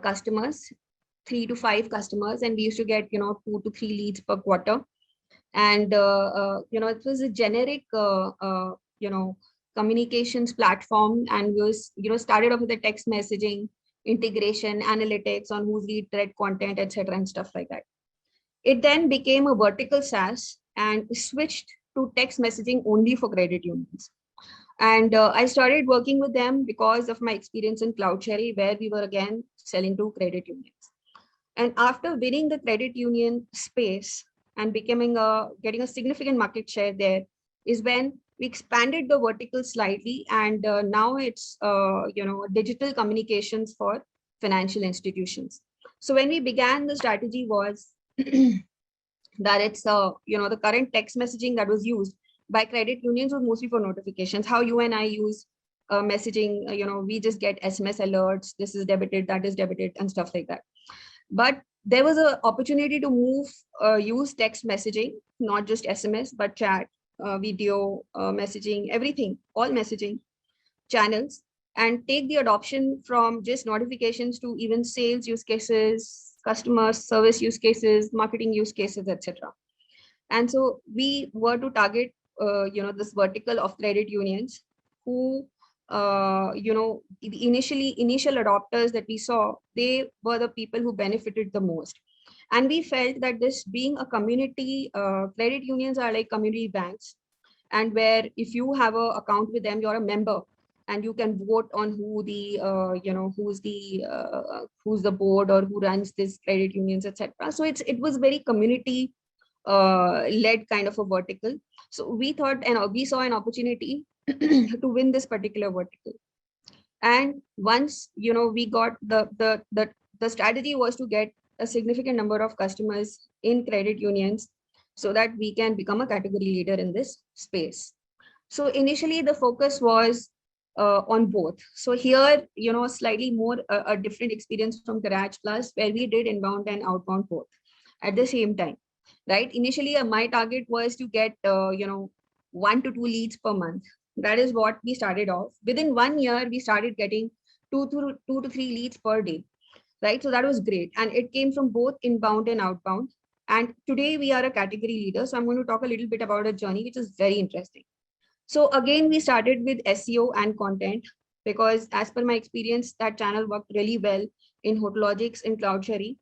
customers, 3 to 5 customers, and we used to get 2 to 3 leads per quarter. And it was a generic communications platform, and was started off with the text messaging, integration, analytics on who's read content, etc. and stuff like that. It then became a vertical SaaS and switched to text messaging only for credit unions. And I started working with them because of my experience in CloudCherry, where we were again selling to credit unions. And after winning the credit union space and getting a significant market share there, is when we expanded the vertical slightly, and now it's digital communications for financial institutions. So when we began, the strategy was that it's the current text messaging that was used by credit unions was mostly for notifications. How you and I use messaging, we just get SMS alerts, this is debited, that is debited, and stuff like that. But there was an opportunity to use text messaging, not just SMS, but chat, video, messaging, everything, all messaging channels, and take the adoption from just notifications to even sales use cases, customer service use cases, marketing use cases, etc. And so we were to target this vertical of credit unions who the initial adopters that we saw, they were the people who benefited the most. And we felt that this being a community, credit unions are like community banks, and where if you have an account with them, you're a member, and you can vote on who the who's the board or who runs this credit unions, etc. So it was very community led kind of a vertical. So we thought, and we saw an opportunity to win this particular vertical. And once we got the strategy was to get a significant number of customers in credit unions so that we can become a category leader in this space. So initially the focus was on both. So here, slightly more a different experience from Garage Plus, where we did inbound and outbound both at the same time, right? Initially, my target was to get 1 to 2 leads per month. That is what we started off. Within 1 year, we started getting 2 to 3 leads per day, right? So that was great, and it came from both inbound and outbound. And today we are a category leader. So I'm going to talk a little bit about a journey which is very interesting. So again, we started with SEO and content. because as per my experience, that channel worked really well in Hotologics and CloudSherry.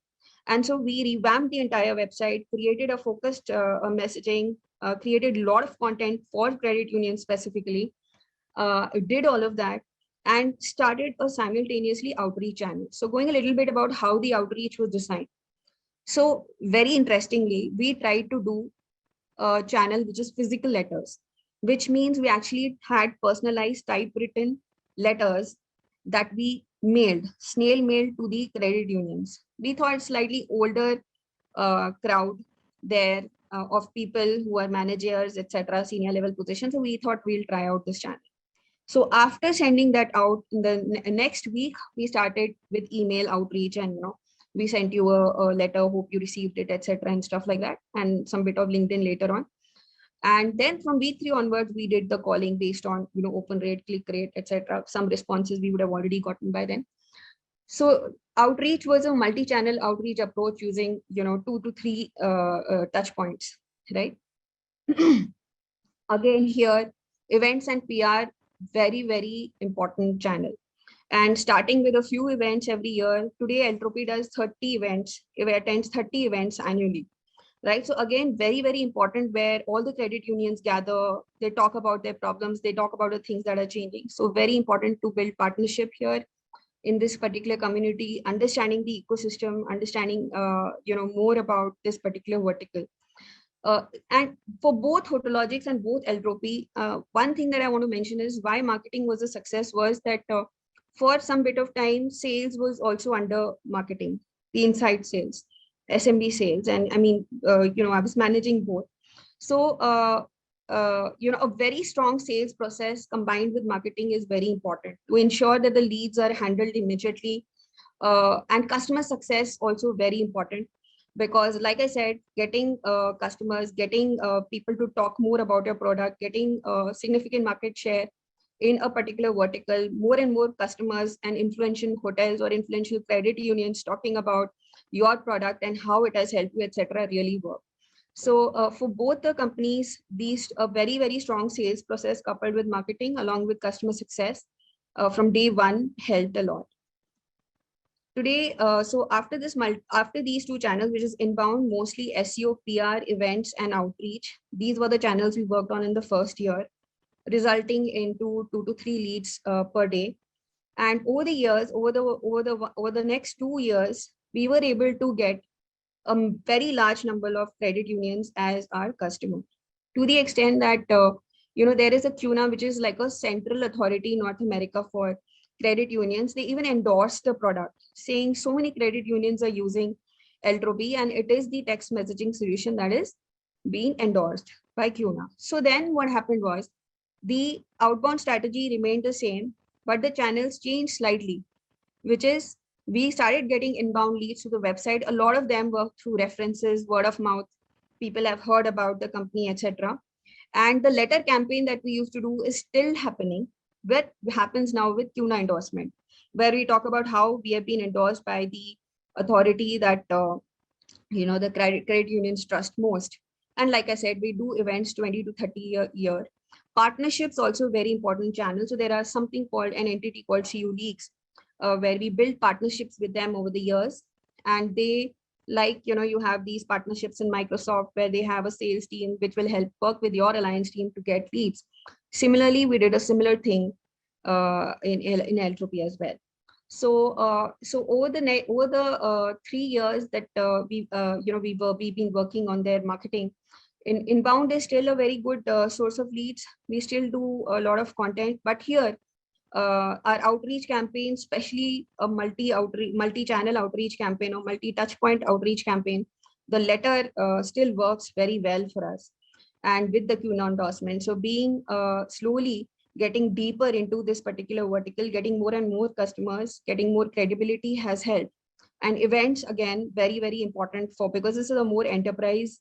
And so we revamped the entire website, created a focused messaging, created a lot of content for credit unions specifically, did all of that, and started a simultaneously outreach channel. So going a little bit about how the outreach was designed. So very interestingly, we tried to do a channel which is physical letters, which means we actually had personalized typewritten letters that we mailed, snail mailed to the credit unions. We thought slightly older crowd there of people who are managers, etc., senior level positions. So we thought we'll try out this channel. So after sending that out in the next week, we started with email outreach, and we sent you a letter, hope you received it, etc., and stuff like that, and some bit of LinkedIn later on. And then from week 3 onwards, we did the calling based on open rate, click rate, etc. Some responses we would have already gotten by then. So outreach was a multi-channel outreach approach using 2 to 3 touch points, right? Again, here events and PR, very important channel. And starting with a few events every year, today Entropy does 30 events, it attends 30 events annually, right? So again, very important, where all the credit unions gather, they talk about their problems, they talk about the things that are changing. So very important to build partnership here in this particular community, understanding the ecosystem, understanding more about this particular vertical. And for both Hotologics and both Entropy, one thing that I want to mention is why marketing was a success was that for some bit of time, sales was also under marketing, the inside sales, SMB sales. And I mean, I was managing both. So, a very strong sales process combined with marketing is very important to ensure that the leads are handled immediately. And customer success also very important, because like I said, getting customers, getting people to talk more about your product, getting significant market share in a particular vertical, more and more customers and influential hotels or influential credit unions talking about your product and how it has helped you, etc., really work. So for both the companies, these a very strong sales process coupled with marketing along with customer success from day one helped a lot. Today, so after these 2 channels, which is inbound, mostly SEO, PR, events, and outreach, these were the channels we worked on in the first year, resulting into 2 to 3 leads per day. And over the years, over the next 2 years, we were able to get a very large number of credit unions as our customer, to the extent that there is a CUNA, which is like a central authority in North America for credit unions. They even endorse the product, saying so many credit unions are using Entropy, and it is the text messaging solution that is being endorsed by CUNA. So then what happened was the outbound strategy remained the same, but the channels changed slightly, which is we started getting inbound leads to the website. A lot of them were through references, word of mouth. People have heard about the company, etc. And the letter campaign that we used to do is still happening. What happens now with CUNA endorsement, where we talk about how we have been endorsed by the authority that the credit unions trust most. And like I said, we do events 20 to 30 a year. Partnerships also very important channel. So there are something called an entity called CU Leagues, where we build partnerships with them over the years. And they, like, you have these partnerships in Microsoft where they have a sales team which will help work with your alliance team to get leads. Similarly, we did a similar thing in Entropy as well. So so over the 3 years that we've been working on their marketing, inbound is still a very good source of leads. We still do a lot of content, but here our outreach campaign, especially a multi-channel outreach campaign or multi-touch point outreach campaign, the letter still works very well for us, and with the CUNA endorsement. So being slowly getting deeper into this particular vertical, getting more and more customers, getting more credibility has helped. And events, again, very important because this is a more enterprise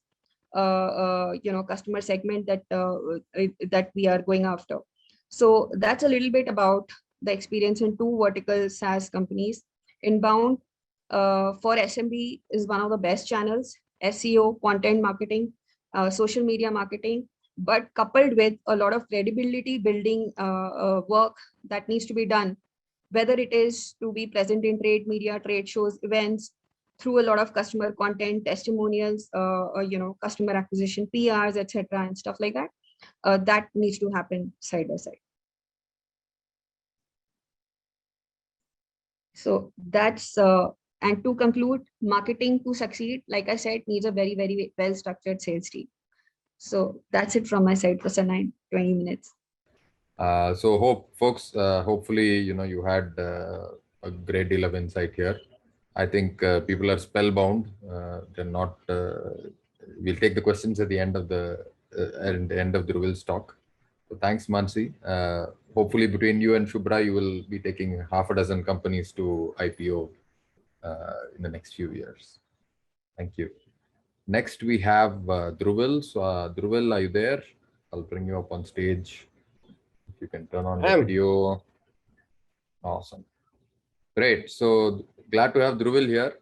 customer segment that we are going after. So that's a little bit about the experience in 2 vertical SaaS companies. Inbound for SMB is one of the best channels, SEO, content marketing, social media marketing, but coupled with a lot of credibility building work that needs to be done, whether it is to be present in trade media, trade shows, events, through a lot of customer content, testimonials, customer acquisition, PRs, etc., and stuff like that. That needs to happen side by side. So that's and to conclude, marketing to succeed, like I said, needs a very, very well structured sales team. So that's it from my side for 20 minutes. So folks, hopefully, you had a great deal of insight here. I think people are spellbound. They're not. We'll take the questions at the end of the Drupal's talk. So thanks, Mansi. Hopefully, between you and Shubhra, you will be taking half a dozen companies to IPO in the next few years. Thank you. Next, we have Dhruval. So, Dhruval, are you there? I'll bring you up on stage. If you can turn on the video. Awesome. Great. So, glad to have Dhruval here.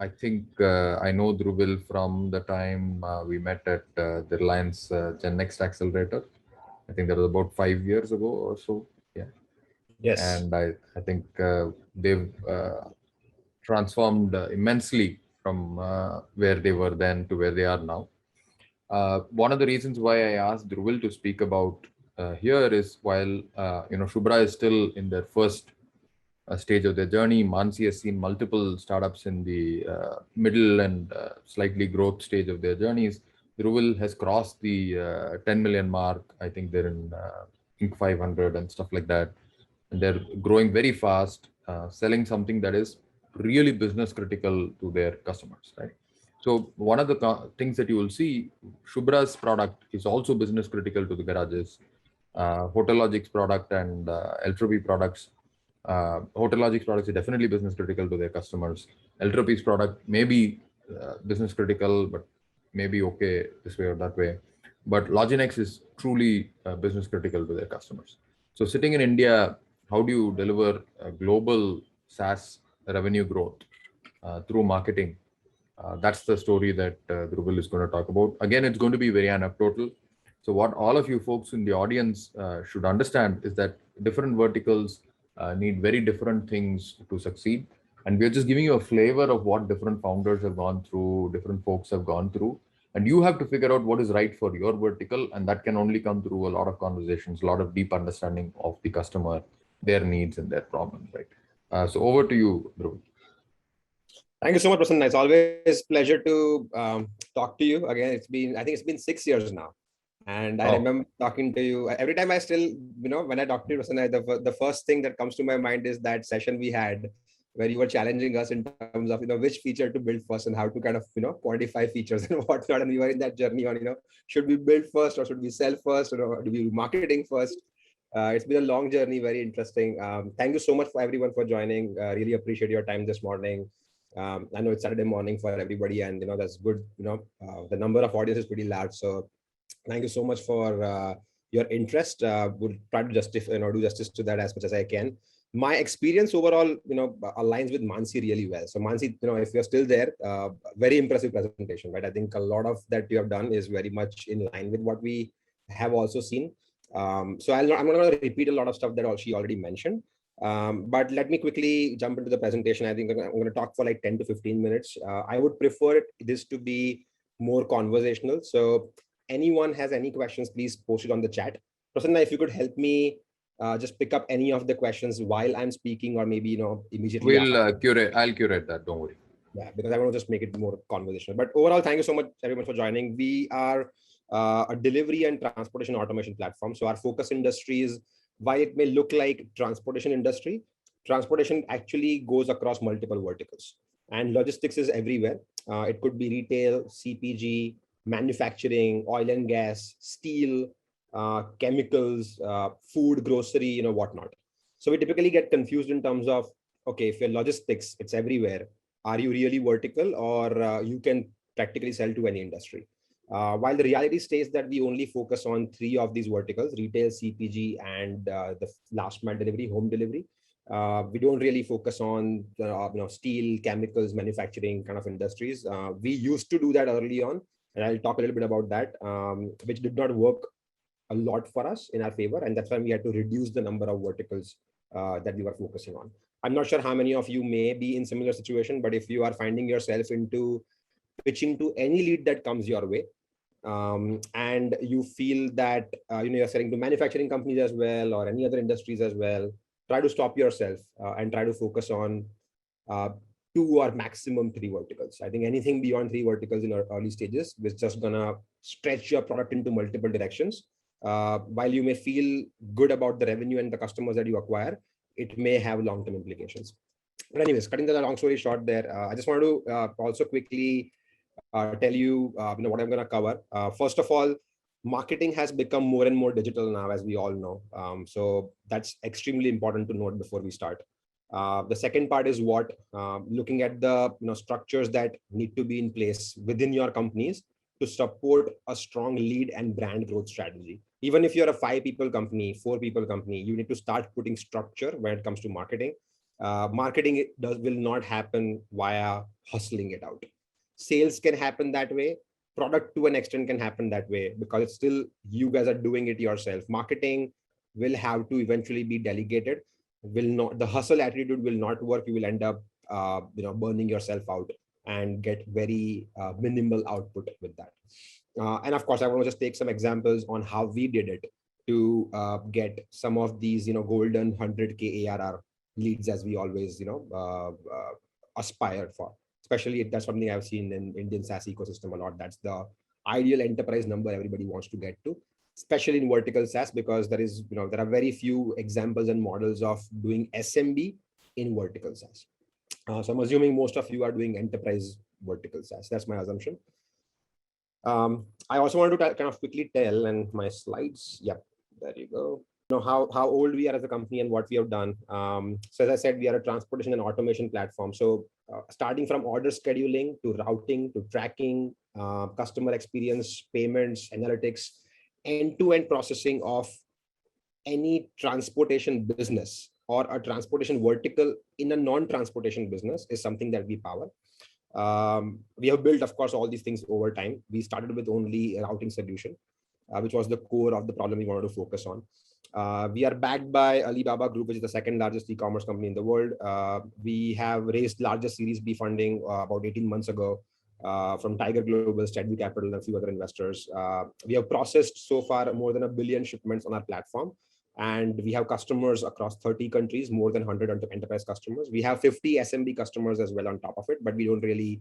I think I know Dhruval from the time we met at the Reliance Gen Next Accelerator. I think that was about 5 years ago or so. Yeah. Yes. And I think they've transformed immensely from where they were then to where they are now. One of the reasons why I asked Dhruval to speak about here is while Shubhra is still in their first stage of their journey, Mansi has seen multiple startups in the middle and slightly growth stage of their journeys. Dhruval has crossed the 10 million mark. I think they're in Inc. 500 and stuff like that. And they're growing very fast, selling something that is really business critical to their customers, right? So one of the things that you will see, Shubhra's product is also business critical to the garages. Hotelogic's product and Eltropy products. Hotelogic's products are definitely business critical to their customers. Eltropy's product may be business critical, but maybe okay this way or that way. But Loginex is truly business critical to their customers. So sitting in India, how do you deliver a global SaaS revenue growth through marketing? That's the story that Dhruval is going to talk about. Again, it's going to be very anecdotal. So what all of you folks in the audience should understand is that different verticals need very different things to succeed. And we're just giving you a flavor of what different founders have gone through, different folks have gone through. And you have to figure out what is right for your vertical. And that can only come through a lot of conversations, a lot of deep understanding of the customer, their needs and their problems, right? So over to you, Dhruval. Thank you so much, Prasanna. It's always a pleasure to talk to you again. I think it's been 6 years now. And I remember talking to you every time. I still, when I talk to you, Prasanna, the first thing that comes to my mind is that session we had where you were challenging us in terms of, which feature to build first and how to kind of, quantify features and whatnot. And we were in that journey on, should we build first or should we sell first or do we do marketing first? It's been a long journey, very interesting. Thank you so much for everyone for joining. Really appreciate your time this morning. I know it's Saturday morning for everybody and, that's good. The number of audience is pretty large. So thank you so much for your interest. We'll try to justify, do justice to that as much as I can. My experience overall, aligns with Mansi really well. So Mansi, if you're still there, very impressive presentation, right? I think a lot of that you have done is very much in line with what we have also seen. So I'm going to repeat a lot of stuff that she already mentioned. But let me quickly jump into the presentation. I think I'm going to talk for like 10 to 15 minutes. I would prefer this to be more conversational. So anyone has any questions, please post it on the chat. Prasanna, if you could help me just pick up any of the questions while I'm speaking or maybe, immediately. I'll curate that. Don't worry. Yeah, because I want to just make it more conversational. But overall, thank you so much, everyone, for joining. We are a delivery and transportation automation platform. So our focus industry is, while it may look like transportation industry, transportation actually goes across multiple verticals and logistics is everywhere. It could be retail, CPG, manufacturing, oil and gas, steel, chemicals, food, grocery, whatnot. So we typically get confused in terms of, okay, if you're logistics, it's everywhere. Are you really vertical or you can practically sell to any industry? While the reality states that we only focus on 3 of these verticals, retail, CPG, and the last mile delivery, home delivery. We don't really focus on steel, chemicals, manufacturing kind of industries. We used to do that early on, And I'll talk a little bit about that, which did not work a lot for us in our favor. And that's why we had to reduce the number of verticals that we were focusing on. I'm not sure how many of you may be in similar situation, but if you are finding yourself into pitching to any lead that comes your way, and you feel that you're selling to manufacturing companies as well or any other industries as well, try to stop yourself and try to focus on 2 or maximum 3 verticals. I think anything beyond 3 verticals in our early stages is just gonna stretch your product into multiple directions. While you may feel good about the revenue and the customers that you acquire, it may have long-term implications. But anyways, cutting the long story short there, I just want to also quickly tell you, what I'm going to cover. First of all, marketing has become more and more digital now, as we all know. So that's extremely important to note before we start. The second part is what looking at the structures that need to be in place within your companies to support a strong lead and brand growth strategy. Even if you're a 5 people company, 4 people company, you need to start putting structure when it comes to marketing. Marketing will not happen via hustling it out. Sales can happen that way. Product to an extent can happen that way because it's still you guys are doing it yourself. Marketing will have to eventually be delegated. The hustle attitude will not work. You will end up burning yourself out and get very minimal output with that. And of course, I want to just take some examples on how we did it to get some of these golden 100K ARR leads, as we always aspire for. Especially if that's something I've seen in Indian SaaS ecosystem a lot. That's the ideal enterprise number everybody wants to get to, especially in vertical SaaS, because there are very few examples and models of doing SMB in vertical SaaS. So I'm assuming most of you are doing enterprise vertical SaaS. That's my assumption. I also wanted to kind of quickly tell, and my slides, there you go. How old we are as a company and what we have done. So as I said, we are a transportation and automation platform. So starting from order scheduling to routing to tracking, customer experience, payments, analytics, end-to-end processing of any transportation business or a transportation vertical in a non-transportation business is something that we power. We have built, of course, all these things over time. We started with only a routing solution, which was the core of the problem we wanted to focus on. We are backed by Alibaba Group, which is the 2nd largest e-commerce company in the world. We have raised largest Series B funding about 18 months ago from Tiger Global, SteadView Capital, and a few other investors. We have processed so far more than 1 billion shipments on our platform. And we have customers across 30 countries, more than 100 enterprise customers. We have 50 SMB customers as well on top of it, but we don't really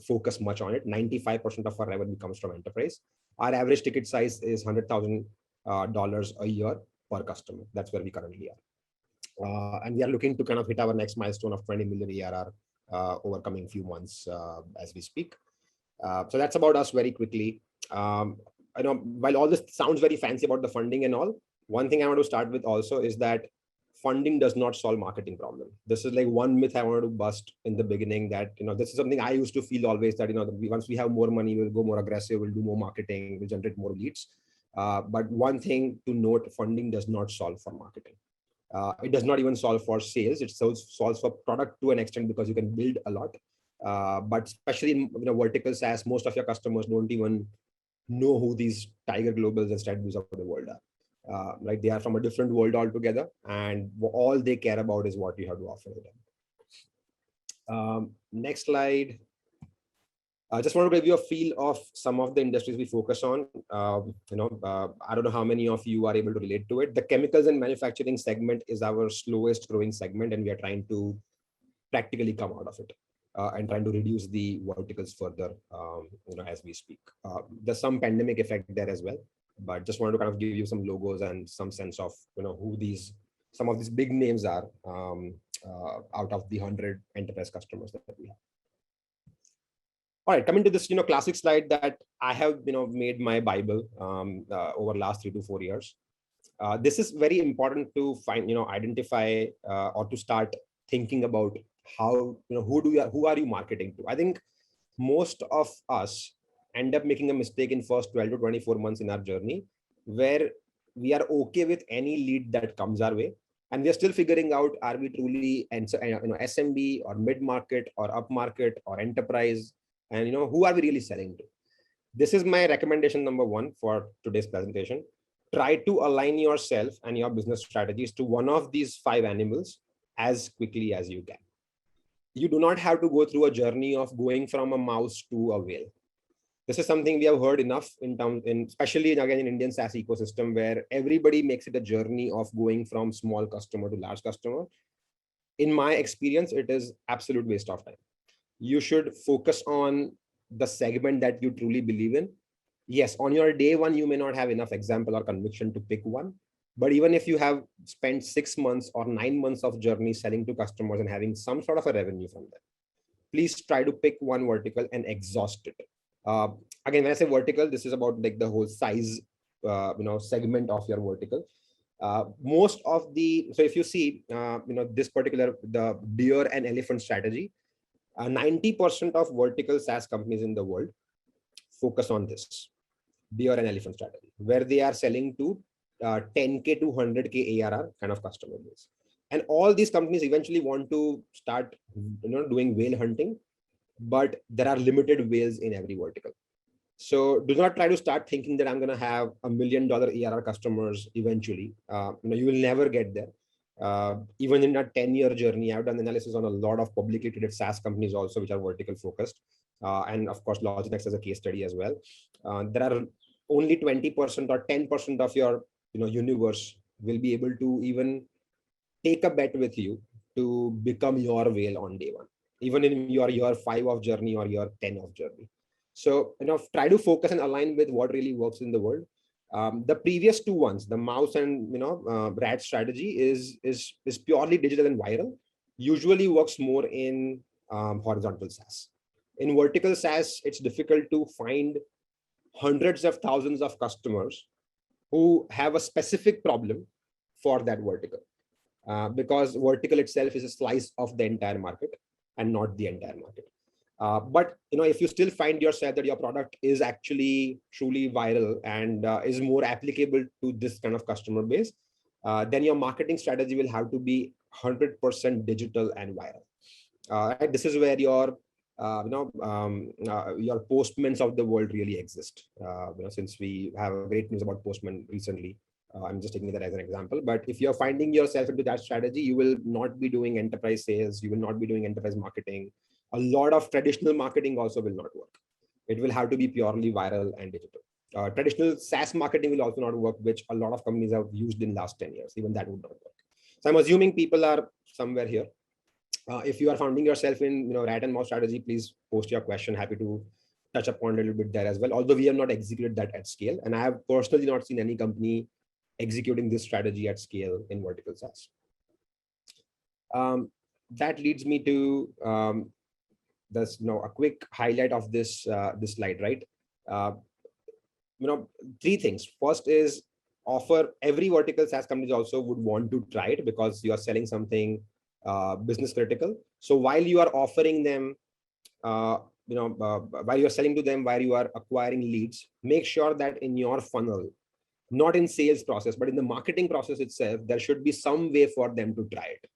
focus much on it. 95% of our revenue comes from enterprise. Our average ticket size is $100,000 a year per customer. That's where we currently are. And we are looking to kind of hit our next milestone of 20 million ARR over coming few months as we speak. So that's about us very quickly. I know while all this sounds very fancy about the funding and all, one thing I want to start with also is that funding does not solve marketing problem. This is like one myth I wanted to bust in the beginning, that this is something I used to feel always, that once we have more money, we'll go more aggressive, we'll do more marketing, we'll generate more leads. But one thing to note, funding does not solve for marketing. It does not even solve for sales. It solves for product to an extent because you can build a lot. But especially in vertical SaaS, most of your customers don't even know who these Tiger Globals and SteadViews of the world are. Right? They are from a different world altogether, and all they care about is what you have to offer them. Next slide. I just want to give you a feel of some of the industries we focus on. I don't know how many of you are able to relate to it. The chemicals and manufacturing segment is our slowest growing segment, and we are trying to practically come out of it and trying to reduce the verticals further, as we speak. There's some pandemic effect there as well, but just wanted to kind of give you some logos and some sense of who some of these big names are out of the 100 enterprise customers that we have. All right, coming to this classic slide that I have made my Bible over last 3 to 4 years. This is very important to find identify or to start thinking about how who are you marketing to. I think most of us end up making a mistake in first 12 to 24 months in our journey, where we are okay with any lead that comes our way, and we are still figuring out, are we truly SMB or mid-market or up-market or enterprise, and who are we really selling to. This is my recommendation number one for today's presentation. Try to align yourself and your business strategies to one of these 5 animals as quickly as you can. You do not have to go through a journey of going from a mouse to a whale. This is something we have heard enough especially again in Indian SaaS ecosystem, where everybody makes it a journey of going from small customer to large customer. In my experience, it is absolute waste of time. You should focus on the segment that you truly believe in. Yes, on your day one, you may not have enough example or conviction to pick one. But even if you have spent 6 months or 9 months of journey selling to customers and having some sort of a revenue from them, please try to pick one vertical and exhaust it. Again, when I say vertical, this is about like the whole size, segment of your vertical. Most of so if you see, this particular, the deer and elephant strategy, 90% of vertical SaaS companies in the world focus on this deer and elephant strategy, where they are selling to 10K to 100K ARR kind of customer base. And all these companies eventually want to start, doing whale hunting, but there are limited whales in every vertical. So do not try to start thinking that I'm going to have $1 million ARR customers eventually. You will never get there. Even in a 10-year journey, I've done analysis on a lot of publicly traded SaaS companies also, which are vertical focused. And of course, Logitech as a case study as well. There are only 20% or 10% of your universe will be able to even take a bet with you to become your whale on day one, even in your year 5 of journey or year 10 of journey. So, try to focus and align with what really works in the world. The previous 2 ones, the mouse and rat strategy is purely digital and viral. Usually works more in horizontal SaaS. In vertical SaaS, it's difficult to find hundreds of thousands of customers who have a specific problem for that vertical, because vertical itself is a slice of the entire market and not the entire market. But if you still find yourself that your product is actually truly viral and is more applicable to this kind of customer base, then your marketing strategy will have to be 100% digital and viral. This is where your Postmans of the world really exist. Since we have great news about Postman recently, I'm just taking that as an example. But if you're finding yourself into that strategy, you will not be doing enterprise sales. You will not be doing enterprise marketing. A lot of traditional marketing also will not work. It will have to be purely viral and digital. Traditional SaaS marketing will also not work, which a lot of companies have used in last 10 years. Even that would not work. So I'm assuming people are somewhere here. If you are finding yourself in rat and mouse strategy, please post your question. Happy to touch upon a little bit there as well. Although we have not executed that at scale, and I have personally not seen any company executing this strategy at scale in vertical SaaS. That leads me to this, a quick highlight of this this slide, right? 3 things. First is offer. Every vertical SaaS company also would want to try it because you are selling something business critical. So while you are offering them, while you're selling to them, while you are acquiring leads, make sure that in your funnel, not in sales process, but in the marketing process itself, there should be some way for them to try it.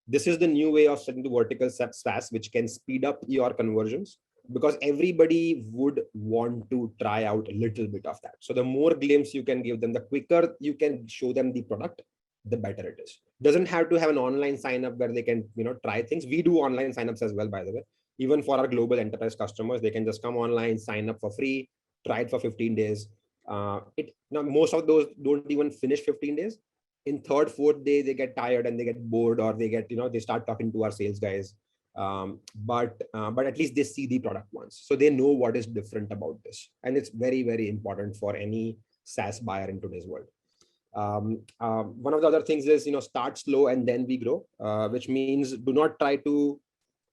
This is the new way of selling to vertical SaaS, which can speed up your conversions, because everybody would want to try out a little bit of that. So the more glimpse you can give them, the quicker you can show them the product, the better it is. Doesn't have to have an online sign up where they can try things. We do online signups as well, by the way. Even for our global enterprise customers, they can just come online, sign up for free, try it for 15 days. Most of those don't even finish 15 days. In 3rd, 4th day, they get tired and they get bored, or they get, they start talking to our sales guys. But at least they see the product once, so they know what is different about this. And it's very, very important for any SaaS buyer in today's world. One of the other things is, start slow and then we grow, which means do not try to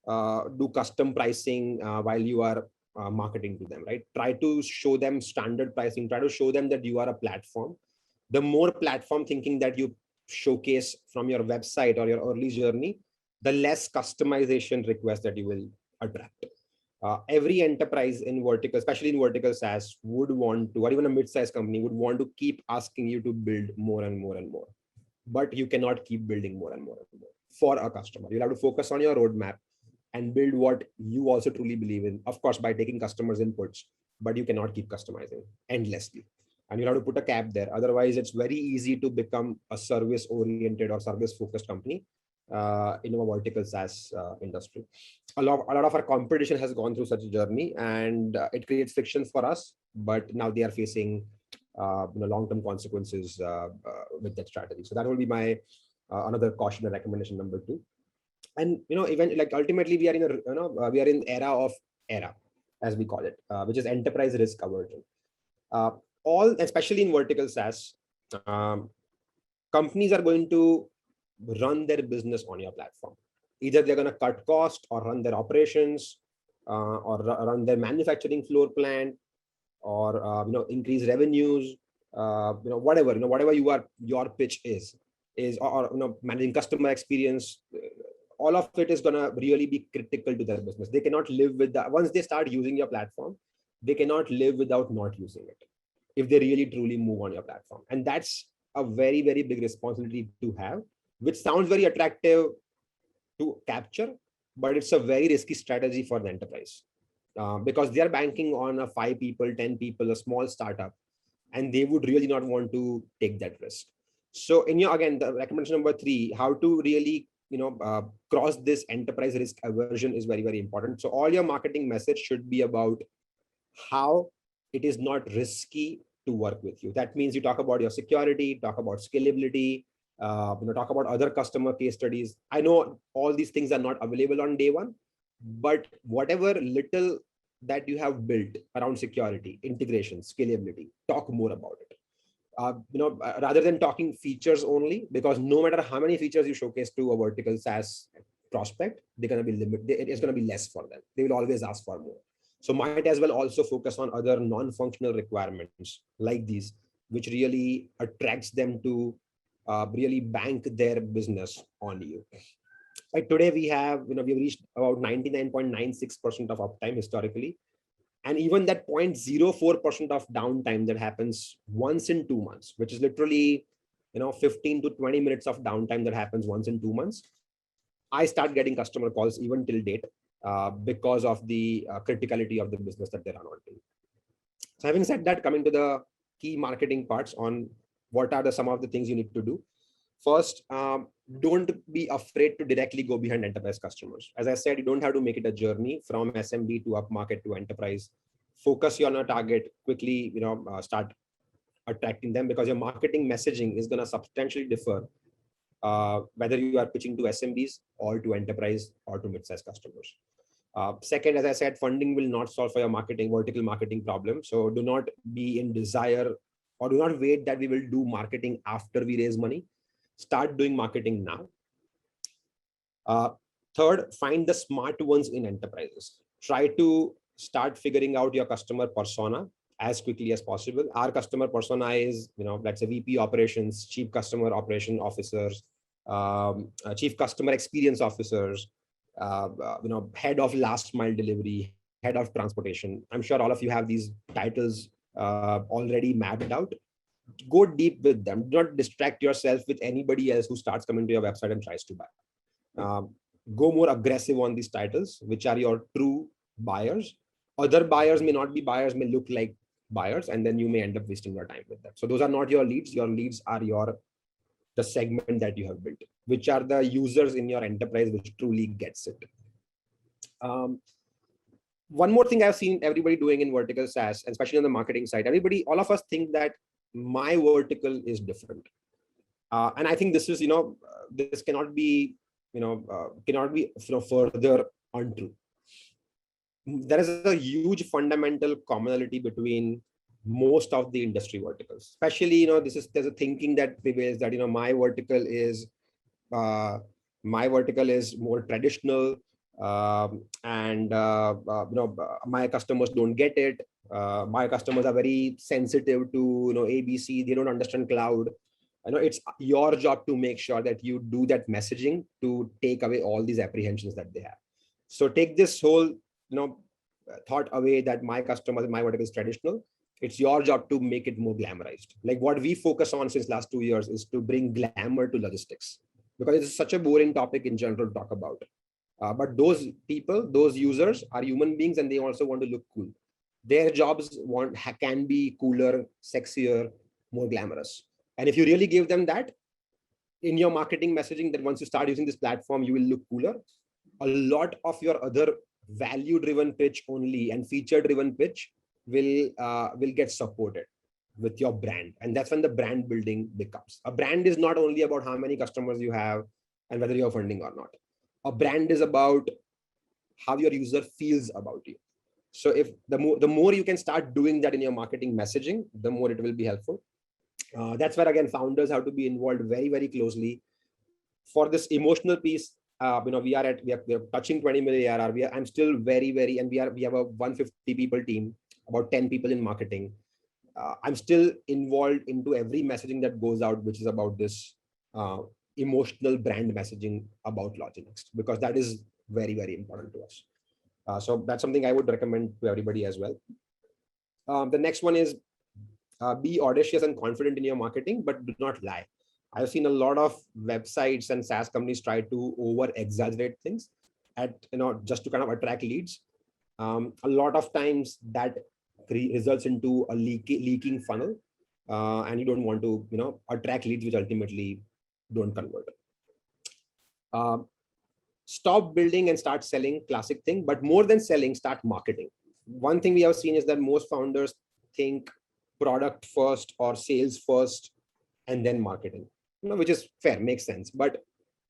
do custom pricing while you are marketing to them, right? Try to show them standard pricing. Try to show them that you are a platform. The more platform thinking that you showcase from your website or your early journey, the less customization requests that you will attract. Every enterprise in vertical, especially in vertical SaaS, would want to, or even a mid-sized company would want to keep asking you to build more and more and more. But you cannot keep building more and more and more for a customer. You'll have to focus on your roadmap and build what you also truly believe in, of course, by taking customers' inputs. but you cannot keep customizing endlessly. And you'll have to put a cap there. Otherwise, it's very easy to become a service-oriented or service-focused company in a vertical SaaS industry. A lot of our competition has gone through such a journey, and it creates friction for us. But now they are facing long-term consequences with that strategy. So that will be my another caution and recommendation number 2. And even like ultimately we are in a we are in era, as we call it, which is enterprise risk aversion. All, especially in vertical SaaS, companies are going to run their business on your platform. Either they're going to cut cost or run their operations, or run their manufacturing floor plan, or increase revenues, whatever your pitch is or managing customer experience. All of it is going to really be critical to their business. They cannot live with that. Once they start using your platform, they cannot live without not using it if they really truly move on your platform. And that's a very, very big responsibility to have, which sounds very attractive to capture, but it's a very risky strategy for the enterprise, because they are banking on a 5 people, 10 people, a small startup, and they would really not want to take that risk. So again, the recommendation number 3, how to really cross this enterprise risk aversion is very, very important. So all your marketing message should be about how it is not risky to work with you. That means you talk about your security, talk about scalability, talk about other customer case studies. I know all these things are not available on day one, but whatever little that you have built around security, integration, scalability, talk more about it. Rather than talking features only, because no matter how many features you showcase to a vertical SaaS prospect, they're going to be limited. It's going to be less for them. They will always ask for more. So might as well also focus on other non-functional requirements like these, which really attracts them to really bank their business on you. Like today we have, we've reached about 99.96% of uptime historically. And even that 0.04% of downtime that happens once in 2 months, which is literally, 15 to 20 minutes of downtime that happens once in 2 months. I start getting customer calls even till date because of the criticality of the business that they run on to. So having said that, coming to the key marketing parts on what are some of the things you need to do. First, don't be afraid to directly go behind enterprise customers. As I said, you don't have to make it a journey from SMB to upmarket to enterprise. Focus on your target, quickly, start attracting them, because your marketing messaging is going to substantially differ whether you are pitching to SMBs or to enterprise or to mid-size customers. Second, as I said, funding will not solve for your vertical marketing problem. So do not be in desire, or do not wait that we will do marketing after we raise money. Start doing marketing now. Third, find the smart ones in enterprises. Try to start figuring out your customer persona as quickly as possible. Our customer persona is, let's say VP operations, chief customer operation officers, chief customer experience officers, head of last mile delivery, head of transportation. I'm sure all of you have these titles already mapped out. Go deep with them. Do not distract yourself with anybody else who starts coming to your website and tries to buy. Go more aggressive on these titles, which are your true buyers. Other buyers may not be buyers, may look like buyers, and then you may end up wasting your time with them. So those are not your leads. Your leads are the segment that you have built, which are the users in your enterprise which truly gets it. One more thing I've seen everybody doing in vertical SaaS, especially on the marketing side, all of us think that my vertical is different. And I think this is, this cannot be, further untrue. There is a huge fundamental commonality between most of the industry verticals, especially, there's a thinking that prevails that, my vertical is more traditional, and my customers don't get it. My customers are very sensitive to ABC. They don't understand cloud. It's your job to make sure that you do that messaging to take away all these apprehensions that they have. So take this whole thought away that my vertical is traditional. It's your job to make it more glamorized. Like what we focus on since last 2 years is to bring glamour to logistics, because it's such a boring topic in general to talk about. But those people, those users are human beings, and they also want to look cool. Their jobs can be cooler, sexier, more glamorous. And if you really give them that in your marketing messaging, that once you start using this platform, you will look cooler. A lot of your other value-driven pitch only and feature-driven pitch will get supported with your brand. And that's when the brand building becomes. A brand is not only about how many customers you have and whether you're funding or not. A brand is about how your user feels about you. So if the more you can start doing that in your marketing messaging, the more it will be helpful. That's where again founders have to be involved very, very closely for this emotional piece. We are touching 20 million ARR. I'm still very, very, and we have a 150 people team, about 10 people in marketing. I'm still involved into every messaging that goes out, which is about this emotional brand messaging about Loginext, because that is very, very important to us. So that's something I would recommend to everybody as well. The next one is be audacious and confident in your marketing, but do not lie. I've seen a lot of websites and SaaS companies try to over exaggerate things just to kind of attract leads. A lot of times that results into a leaking funnel, and you don't want to attract leads which ultimately don't convert. Stop building and start selling, classic thing, but more than selling, start marketing. One thing we have seen is that most founders think product first or sales first and then marketing, which is fair, makes sense. But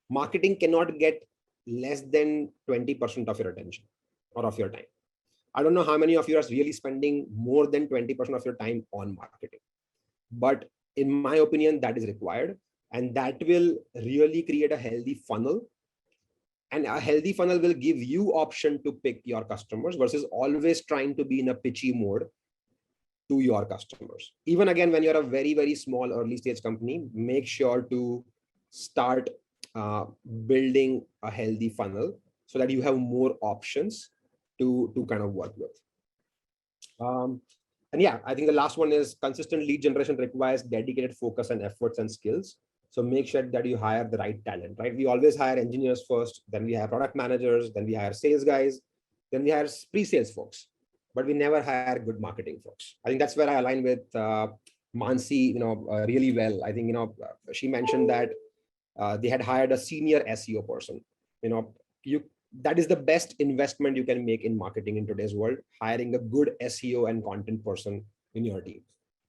marketing cannot get less than 20% of your attention or of your time. I don't know how many of you are really spending more than 20% of your time on marketing. But in my opinion, that is required. And that will really create a healthy funnel. And a healthy funnel will give you option to pick your customers versus always trying to be in a pitchy mode to your customers. Even again, when you're a very, very small early stage company, make sure to start building a healthy funnel so that you have more options to kind of work with. And yeah, I think the last one is consistent lead generation requires dedicated focus and efforts and skills. So make sure that you hire the right talent, right? We always hire engineers first, then we hire product managers, then we hire sales guys, then we hire pre-sales folks, but we never hire good marketing folks. I think that's where I align with Mansi, really well. I think, she mentioned that they had hired a senior SEO person. That is the best investment you can make in marketing in today's world, hiring a good SEO and content person in your team.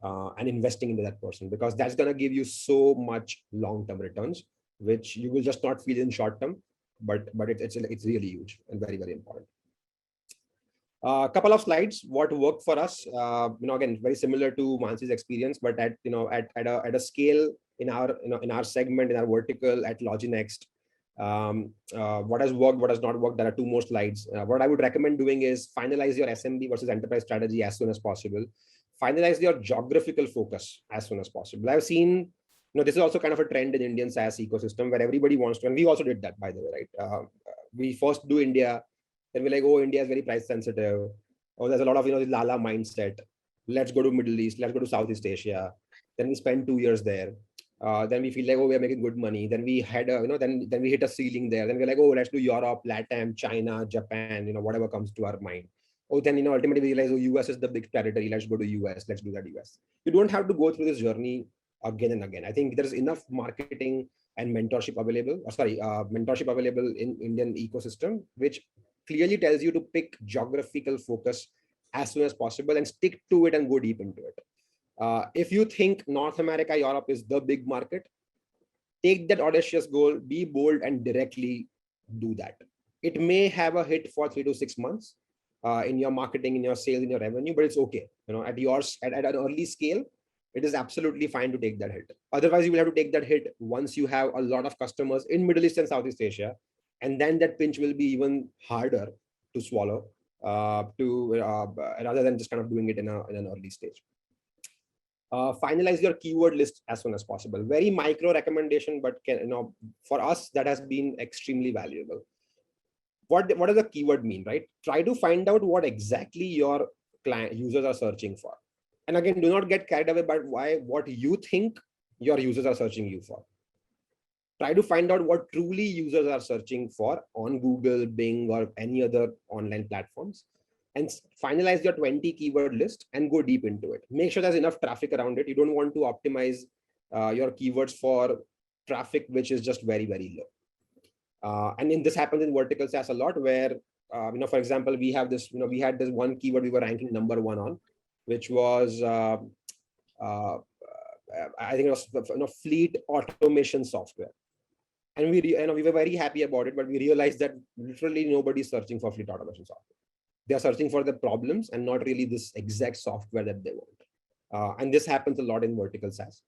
And investing into that person, because that's going to give you so much long-term returns, which you will just not feel in short term, but it's really huge and very, very important. A couple of slides, what worked for us, again, very similar to Mansi's experience, but at a scale in our segment, in our vertical at Loginext, what has worked, what has not worked. There are two more slides. What I would recommend doing is finalize your SMB versus enterprise strategy as soon as possible. Finalize your geographical focus as soon as possible. I've seen, this is also kind of a trend in Indian SaaS ecosystem where everybody wants to, and we also did that, by the way, right? We first do India, then we're like, oh, India is very price sensitive. Oh, there's a lot of, the Lala mindset. Let's go to Middle East. Let's go to Southeast Asia. Then we spend 2 years there. Then we feel like, oh, we're making good money. Then we had then we hit a ceiling there. Then we're like, oh, let's do Europe, LATAM, China, Japan, whatever comes to our mind. Oh, then, ultimately we realize, oh, US is the big territory. Let's go to US. Let's do that US. You don't have to go through this journey again and again. I think there's enough marketing and mentorship available, in Indian ecosystem, which clearly tells you to pick geographical focus as soon as possible and stick to it and go deep into it. If you think North America, Europe is the big market, take that audacious goal, be bold and directly do that. It may have a hit for 3 to 6 months. In your marketing, in your sales, in your revenue, but it's okay. At an early scale, it is absolutely fine to take that hit. Otherwise, you will have to take that hit once you have a lot of customers in Middle East and Southeast Asia, and then that pinch will be even harder to swallow, rather than just kind of doing it in an early stage. Finalize your keyword list as soon as possible. Very micro recommendation, but for us that has been extremely valuable. What does a keyword mean, right? Try to find out what exactly your client users are searching for. And again, do not get carried away by what you think your users are searching you for. Try to find out what truly users are searching for on Google, Bing, or any other online platforms. and finalize your 20 keyword list and go deep into it. Make sure there's enough traffic around it. You don't want to optimize your keywords for traffic which is just very, very low. And then this happens in vertical SaaS a lot, where for example, we have this, we had this one keyword we were ranking number 1 on, which was I think it was fleet automation software. And we were very happy about it, but we realized that literally nobody's searching for fleet automation software. They're searching for the problems and not really this exact software that they want. And this happens a lot in vertical SaaS.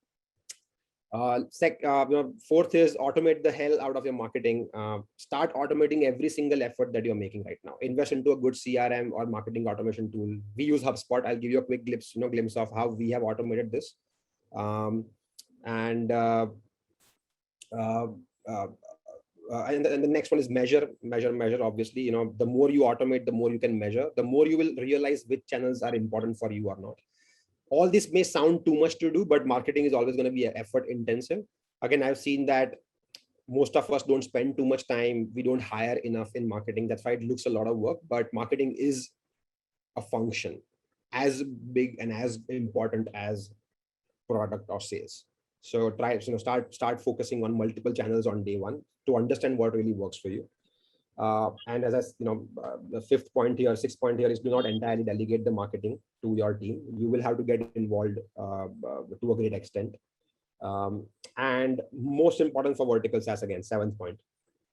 Fourth is automate the hell out of your marketing. Start automating every single effort that you're making right now. Invest into a good CRM or marketing automation tool. We use HubSpot. I'll give you a quick glimpse of how we have automated this. And the next one is measure. Obviously, the more you automate, the more you can measure, the more you will realize which channels are important for you or not. All this may sound too much to do, but marketing is always going to be effort intensive. Again, I've seen that most of us don't spend too much time. We don't hire enough in marketing. That's why it looks a lot of work, but marketing is a function as big and as important as product or sales. So try, start focusing on multiple channels on day one to understand what really works for you. And as the sixth point here is do not entirely delegate the marketing to your team. You will have to get involved to a great extent. And most important for vertical SaaS, again, 7th point,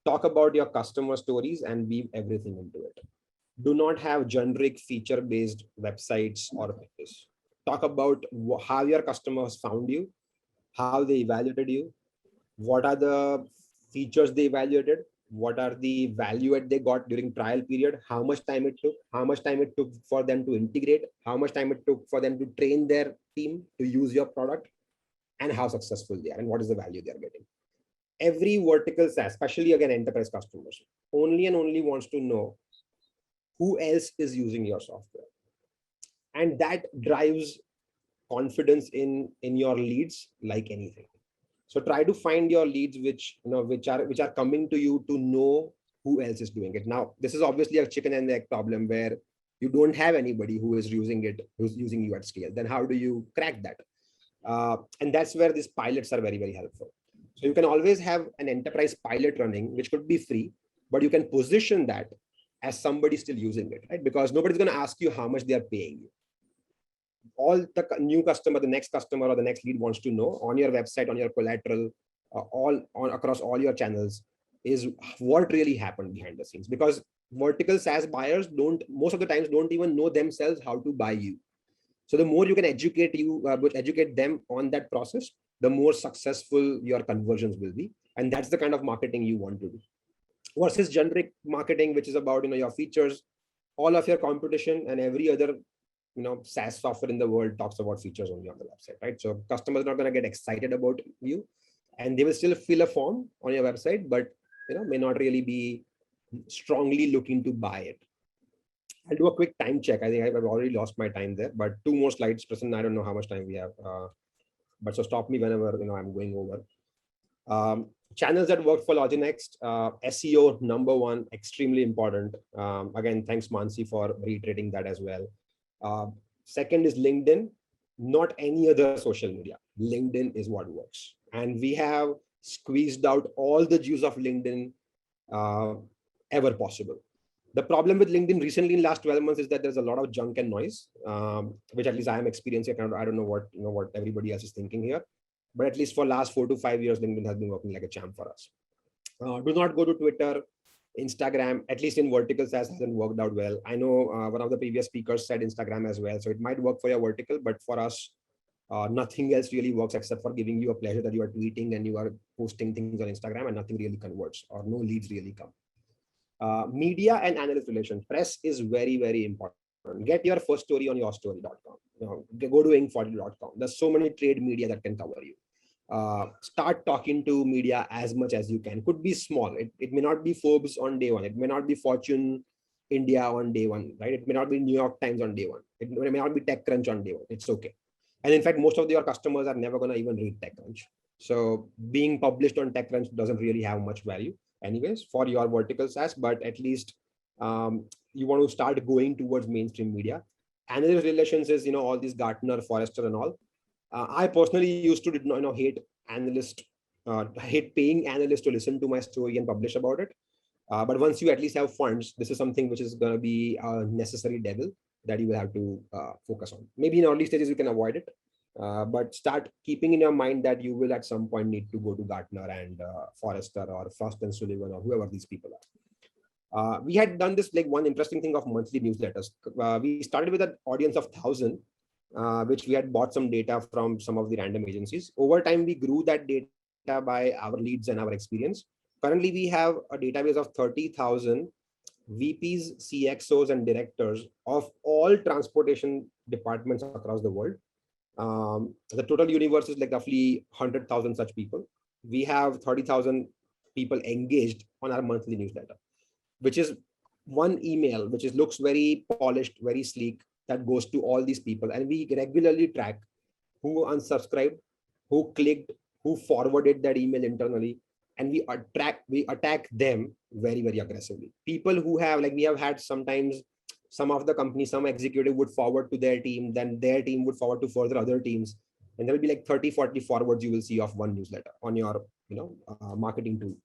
talk about your customer stories and weave everything into it. Do not have generic feature-based websites or pages. Talk about how your customers found you, how they evaluated you, what are the features they evaluated, what are the value that they got during trial period, how much time it took for them to integrate, how much time it took for them to train their team to use your product, and how successful they are and what is the value they are getting. Every vertical SaaS, especially again enterprise customers, only and only wants to know who else is using your software. And that drives confidence in your leads like anything. So try to find your leads which are coming to you to know who else is doing it. Now, this is obviously a chicken and egg problem where you don't have anybody who is using it, who's using you at scale. Then how do you crack that? And that's where these pilots are very, very helpful. So you can always have an enterprise pilot running, which could be free, but you can position that as somebody still using it, right? Because nobody's going to ask you how much they are paying you. All the new customer, the next customer or the next lead wants to know on your website, on your collateral, across all your channels is what really happened behind the scenes. Because vertical SaaS buyers most of the times don't even know themselves how to buy you. So the more you can educate them on that process, the more successful your conversions will be. And that's the kind of marketing you want to do. Versus generic marketing, which is about your features. All of your competition and every other SaaS software in the world talks about features only on the website, right? So customers are not going to get excited about you, and they will still fill a form on your website, but may not really be strongly looking to buy it. I'll do a quick time check. I think I've already lost my time there, but 2 more slides, Prasanna. I don't know how much time we have, but so stop me whenever I'm going over. Channels that work for Loginext, SEO number 1, extremely important. Again, thanks Mansi for reiterating that as well. Second is LinkedIn, not any other social media. LinkedIn is what works. And we have squeezed out all the juice of LinkedIn ever possible. The problem with LinkedIn recently in last 12 months is that there's a lot of junk and noise, which at least I am experiencing. I don't know what everybody else is thinking here, but at least for last 4 to 5 years, LinkedIn has been working like a champ for us. Do not go to Twitter. Instagram, at least in vertical SaaS, hasn't worked out well. I know one of the previous speakers said Instagram as well. So it might work for your vertical, but for us, nothing else really works except for giving you a pleasure that you are tweeting and you are posting things on Instagram and nothing really converts or no leads really come. Media and analyst relations. Press is very, very important. Get your first story on yourstory.com. Go to ink40.com. There's so many trade media that can cover you. Start talking to media as much as you can. Could be small. It may not be Forbes on day 1. It may not be Fortune India on day 1, right? It may not be New York Times on day 1. It may not be TechCrunch on day 1. It's okay. And in fact, most of your customers are never going to even read TechCrunch. So being published on TechCrunch doesn't really have much value anyways for your vertical SaaS, but at least you want to start going towards mainstream media. Analyst relations is, all these Gartner, Forrester and all. I personally used to hate paying analysts to listen to my story and publish about it. But once you at least have funds, this is something which is going to be a necessary devil that you will have to focus on. Maybe in early stages you can avoid it, but start keeping in your mind that you will at some point need to go to Gartner and Forrester or Frost and Sullivan or whoever these people are. We had done this, like one interesting thing of monthly newsletters. We started with an audience of 1,000, which we had bought some data from some of the random agencies. Over time, we grew that data by our leads and our experience. Currently, we have a database of 30,000 VPs, CXOs, and directors of all transportation departments across the world. The total universe is like roughly 100,000 such people. We have 30,000 people engaged on our monthly newsletter, which is one email, which looks very polished, very sleek, that goes to all these people. And we regularly track who unsubscribed, who clicked, who forwarded that email internally. And we attack them very, very aggressively. People who have, like we have had sometimes some of the companies, some executive would forward to their team, then their team would forward to further other teams. And there will be like 30, 40 forwards you will see of one newsletter on your marketing tool.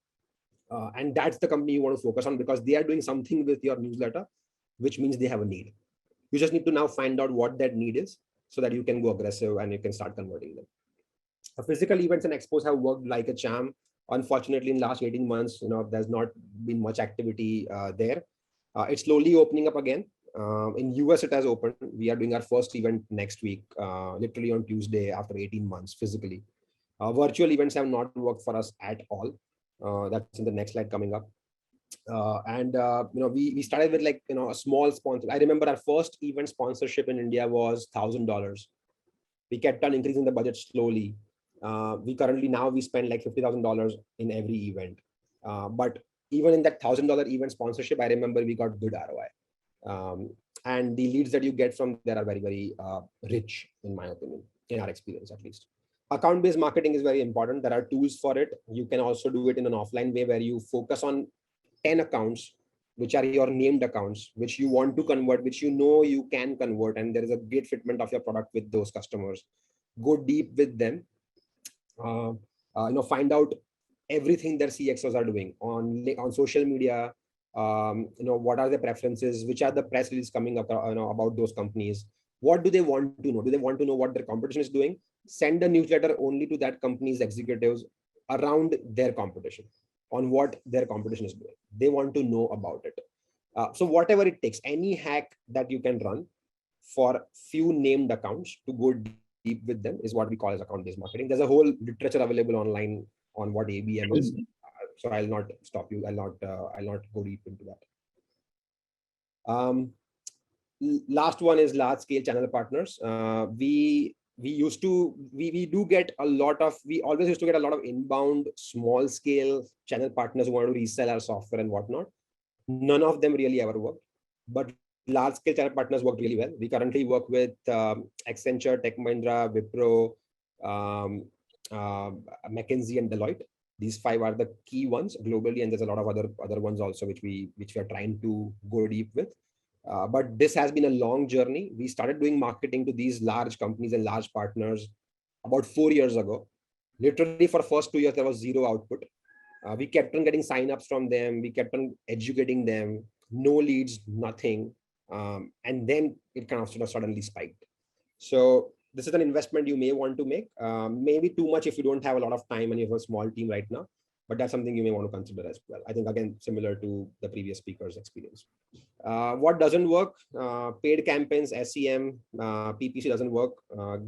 And that's the company you want to focus on, because they are doing something with your newsletter, which means they have a need. You just need to now find out what that need is so that you can go aggressive and you can start converting them. Physical events and expos have worked like a charm. Unfortunately, in the last 18 months, there's not been much activity there. It's slowly opening up again. In US, it has opened. We are doing our first event next week, literally on Tuesday after 18 months physically. Virtual events have not worked for us at all. That's in the next slide coming up. We started with a small sponsor. I remember our first event sponsorship in India was $1,000. We kept on increasing the budget slowly. We spend like $50,000 in every event. But even in that $1,000 event sponsorship, I remember we got good ROI. And the leads that you get from there are very, very rich, in my opinion, in our experience at least. Account-based marketing is very important. There are tools for it. You can also do it in an offline way where you focus on 10 accounts, which are your named accounts, which you want to convert, which you can convert, and there is a great fitment of your product with those customers. Go deep with them. Find out everything their CXOs are doing on social media. What are their preferences? Which are the press releases coming up about those companies? What do they want to know? Do they want to know what their competition is doing? Send a newsletter only to that company's executives around their competition, on what their competition is doing. They want to know about it. So whatever it takes, any hack that you can run for few named accounts to go deep with them is what we call as account-based marketing. There's a whole literature available online on what ABM is. So I'll not stop you. I'll not go deep into that. Last one is large-scale channel partners. We always used to get a lot of inbound small-scale channel partners who want to resell our software and whatnot. None of them really ever worked, but large-scale channel partners worked really well. We currently work with Accenture, Tech Mahindra, Wipro, McKinsey, and Deloitte. These 5 are the key ones globally, and there's a lot of other ones also which we are trying to go deep with. But this has been a long journey. We started doing marketing to these large companies and large partners about 4 years ago. Literally for the first 2 years, there was zero output. We kept on getting signups from them. We kept on educating them. No leads, nothing. And then it kind of suddenly spiked. So this is an investment you may want to make. Maybe too much if you don't have a lot of time and you have a small team right now. But that's something you may want to consider as well. I think, again, similar to the previous speaker's experience. What doesn't work? Paid campaigns, SEM, PPC doesn't work.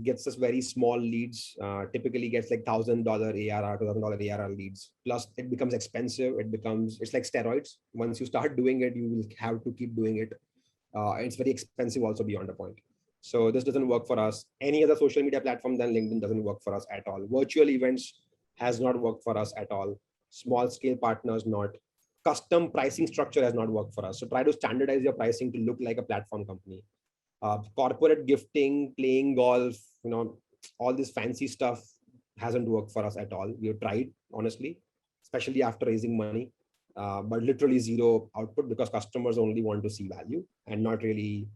Gets us very small leads. Typically gets like $1,000 ARR, $2,000 ARR leads. Plus, it becomes expensive. It's like steroids. Once you start doing it, you will have to keep doing it. It's very expensive also beyond a point. So this doesn't work for us. Any other social media platform than LinkedIn doesn't work for us at all. Virtual events has not worked for us at all. Small scale partners, not. Custom pricing structure has not worked for us. So try to standardize your pricing to look like a platform company. Corporate gifting, playing golf, all this fancy stuff hasn't worked for us at all. We have tried, honestly, especially after raising money. but literally zero output because customers only want to see value and not really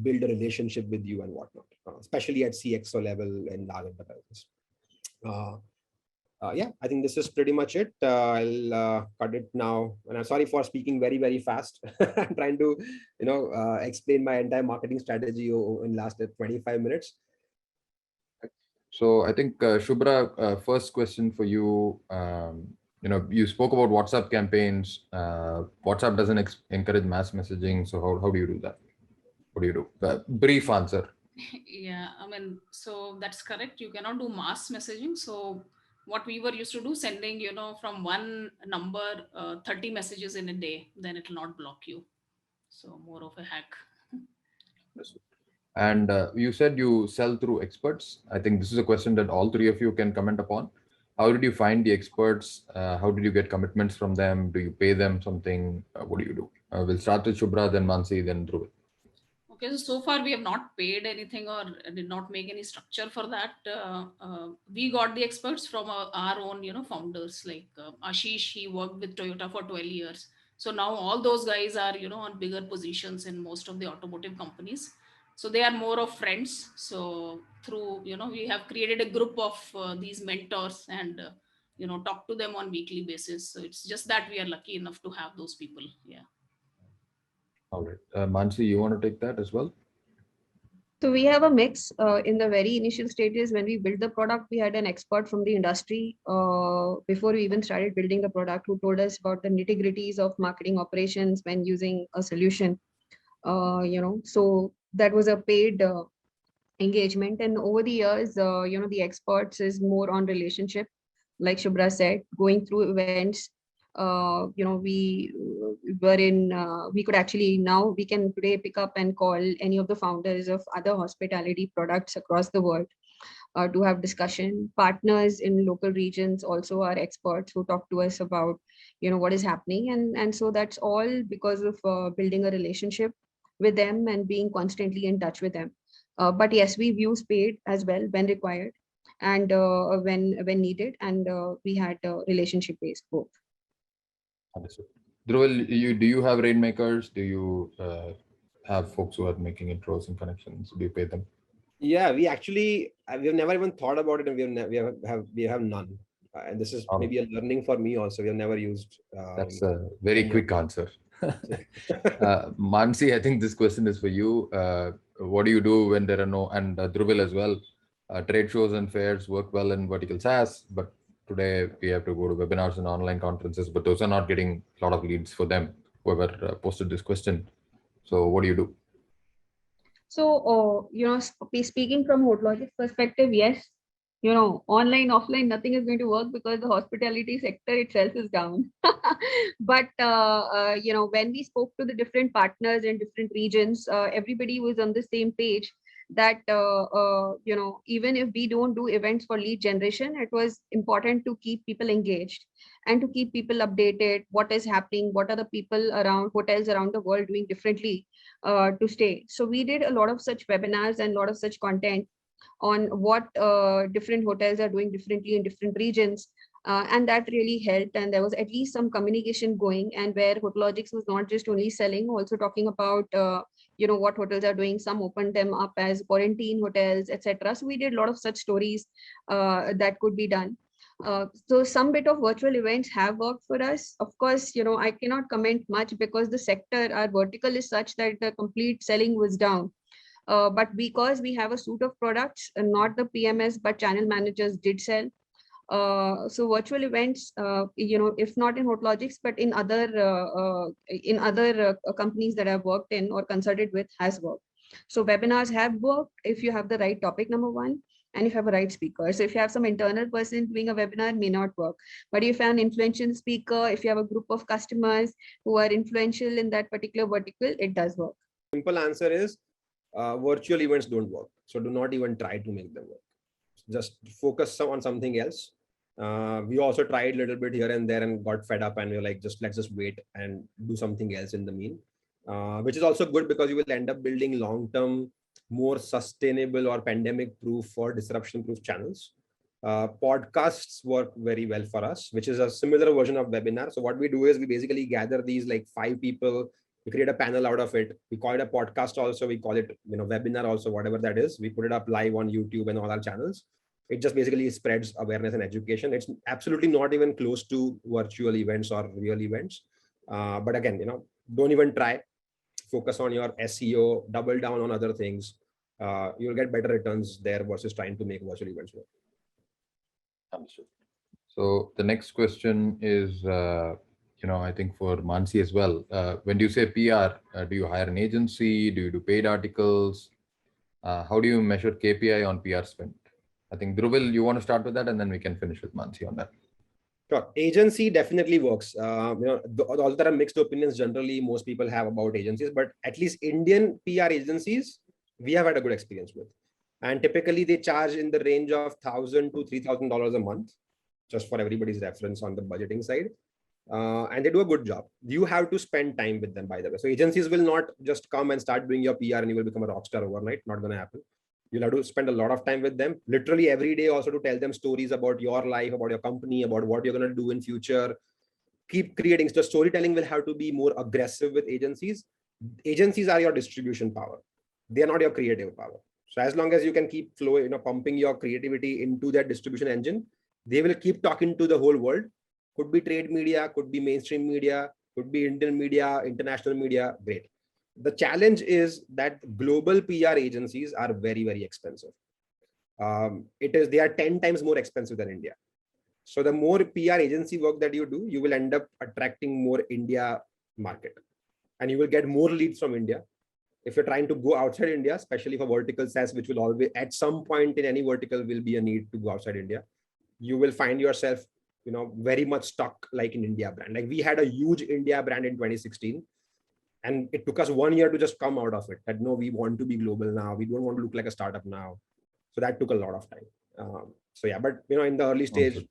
build a relationship with you and whatnot, especially at CXO level and large enterprises. Yeah, I think this is pretty much it. I'll cut it now. And I'm sorry for speaking very, very fast. I'm trying to, explain my entire marketing strategy in last 25 minutes. So I think Shubhra, first question for you. You spoke about WhatsApp campaigns. WhatsApp doesn't encourage mass messaging. So how do you do that? What do you do? Brief answer. Yeah, I mean, so that's correct. You cannot do mass messaging. So what we were used to do, sending, from one number, 30 messages in a day, then it will not block you. So more of a hack. And you said you sell through experts. I think this is a question that all three of you can comment upon. How did you find the experts? How did you get commitments from them? Do you pay them something? What do you do? We'll start with Shubhra, then Mansi, then Dhruv. Okay, so far we have not paid anything or did not make any structure for that. We got the experts from our own, founders like Ashish. He worked with Toyota for 12 years. So now all those guys are, on bigger positions in most of the automotive companies. So they are more of friends. So through, we have created a group of these mentors and, talk to them on weekly basis. So it's just that we are lucky enough to have those people. Yeah. All right. Mansi, you want to take that as well? So we have a mix. In the very initial stages, when we built the product, we had an expert from the industry before we even started building the product who told us about the nitty-gritties of marketing operations when using a solution. So that was a paid engagement. And over the years, the experts is more on relationship, like Shubhra said, going through events. We were in, we could actually, now we can today pick up and call any of the founders of other hospitality products across the world to have discussion. Partners in local regions also are experts who talk to us about, what is happening. And so that's all because of building a relationship with them and being constantly in touch with them. But yes, we've used paid as well when required and when needed. And we had relationship based both. Understood. Dhruv, do you have rainmakers? Do you have folks who are making intros and connections? Do you pay them? Yeah, we actually we've never even thought about it, and we have none. And this is maybe a learning for me also. We have never used. That's a very quick answer. Mansi, I think this question is for you. What do you do when there are no, and Dhruv as well, trade shows and fairs work well in vertical SaaS, but today we have to go to webinars and online conferences, but those are not getting a lot of leads for them, whoever posted this question. So what do you do? So, speaking from HotLogic's perspective, yes, online, offline, nothing is going to work because the hospitality sector itself is down. But, when we spoke to the different partners in different regions, everybody was on the same page that, even if we don't do events for lead generation, it was important to keep people engaged and to keep people updated. What is happening? What are the people around hotels around the world doing differently to stay? So we did a lot of such webinars and a lot of such content on what different hotels are doing differently in different regions. And that really helped. And there was at least some communication going, and where HotLogics was not just only selling, also talking about, what hotels are doing. Some opened them up as quarantine hotels, etc. So we did a lot of such stories that could be done. So some bit of virtual events have worked for us. Of course, I cannot comment much because the sector, our vertical is such that the complete selling was down. But because we have a suite of products, not the PMS, but channel managers did sell. So virtual events, if not in HotLogics, but in other companies that I've worked in or consulted with, has worked. So webinars have worked if you have the right topic, number one, and if you have a right speaker. So if you have some internal person doing a webinar, may not work. But if you have an influential speaker, if you have a group of customers who are influential in that particular vertical, it does work. Simple answer is virtual events don't work. So do not even try to make them work. Just focus on something else. We also tried a little bit here and there and got fed up, and we were like, let's just wait and do something else in the mean, which is also good because you will end up building long-term, more sustainable or pandemic proof or disruption proof channels. Podcasts work very well for us, which is a similar version of webinar. So what we do is we basically gather these like 5 people, we create a panel out of it. We call it a podcast also. We call it, webinar also, whatever that is. We put it up live on YouTube and all our channels. It just basically spreads awareness and education. It's absolutely not even close to virtual events or real events. But again, don't even try. Focus on your SEO, double down on other things. You'll get better returns there versus trying to make virtual events work. Understood. So the next question is, I think for Mansi as well. When you say PR, do you hire an agency? Do you do paid articles? How do you measure KPI on PR spend? I think Dhruvil, you want to start with that, and then we can finish with Mansi on that. Sure. Agency definitely works. Although there are mixed opinions generally, most people have about agencies, but at least Indian PR agencies, we have had a good experience with. And typically they charge in the range of $1,000 to $3,000 a month, just for everybody's reference on the budgeting side. And they do a good job. You have to spend time with them, by the way. So agencies will not just come and start doing your PR and you will become a rock star overnight. Not going to happen. You'll have to spend a lot of time with them, literally every day, also to tell them stories about your life, about your company, about what you're going to do in future. Keep creating. So storytelling will have to be more aggressive with agencies. Agencies are your distribution power. They are not your creative power. So as long as you can keep pumping your creativity into that distribution engine, they will keep talking to the whole world. Could be trade media, could be mainstream media, could be Indian media, international media. Great. The challenge is that global PR agencies are very, very expensive. They are 10 times more expensive than India. So the more PR agency work that you do, you will end up attracting more India market, and you will get more leads from India. If you're trying to go outside India, especially for vertical SaaS, which will always at some point in any vertical will be a need to go outside India, you will find yourself, very much stuck like in India brand. Like we had a huge India brand in 2016. And it took us 1 year to just come out of it. That no, we want to be global now. We don't want to look like a startup now. So that took a lot of time. But in the early stage,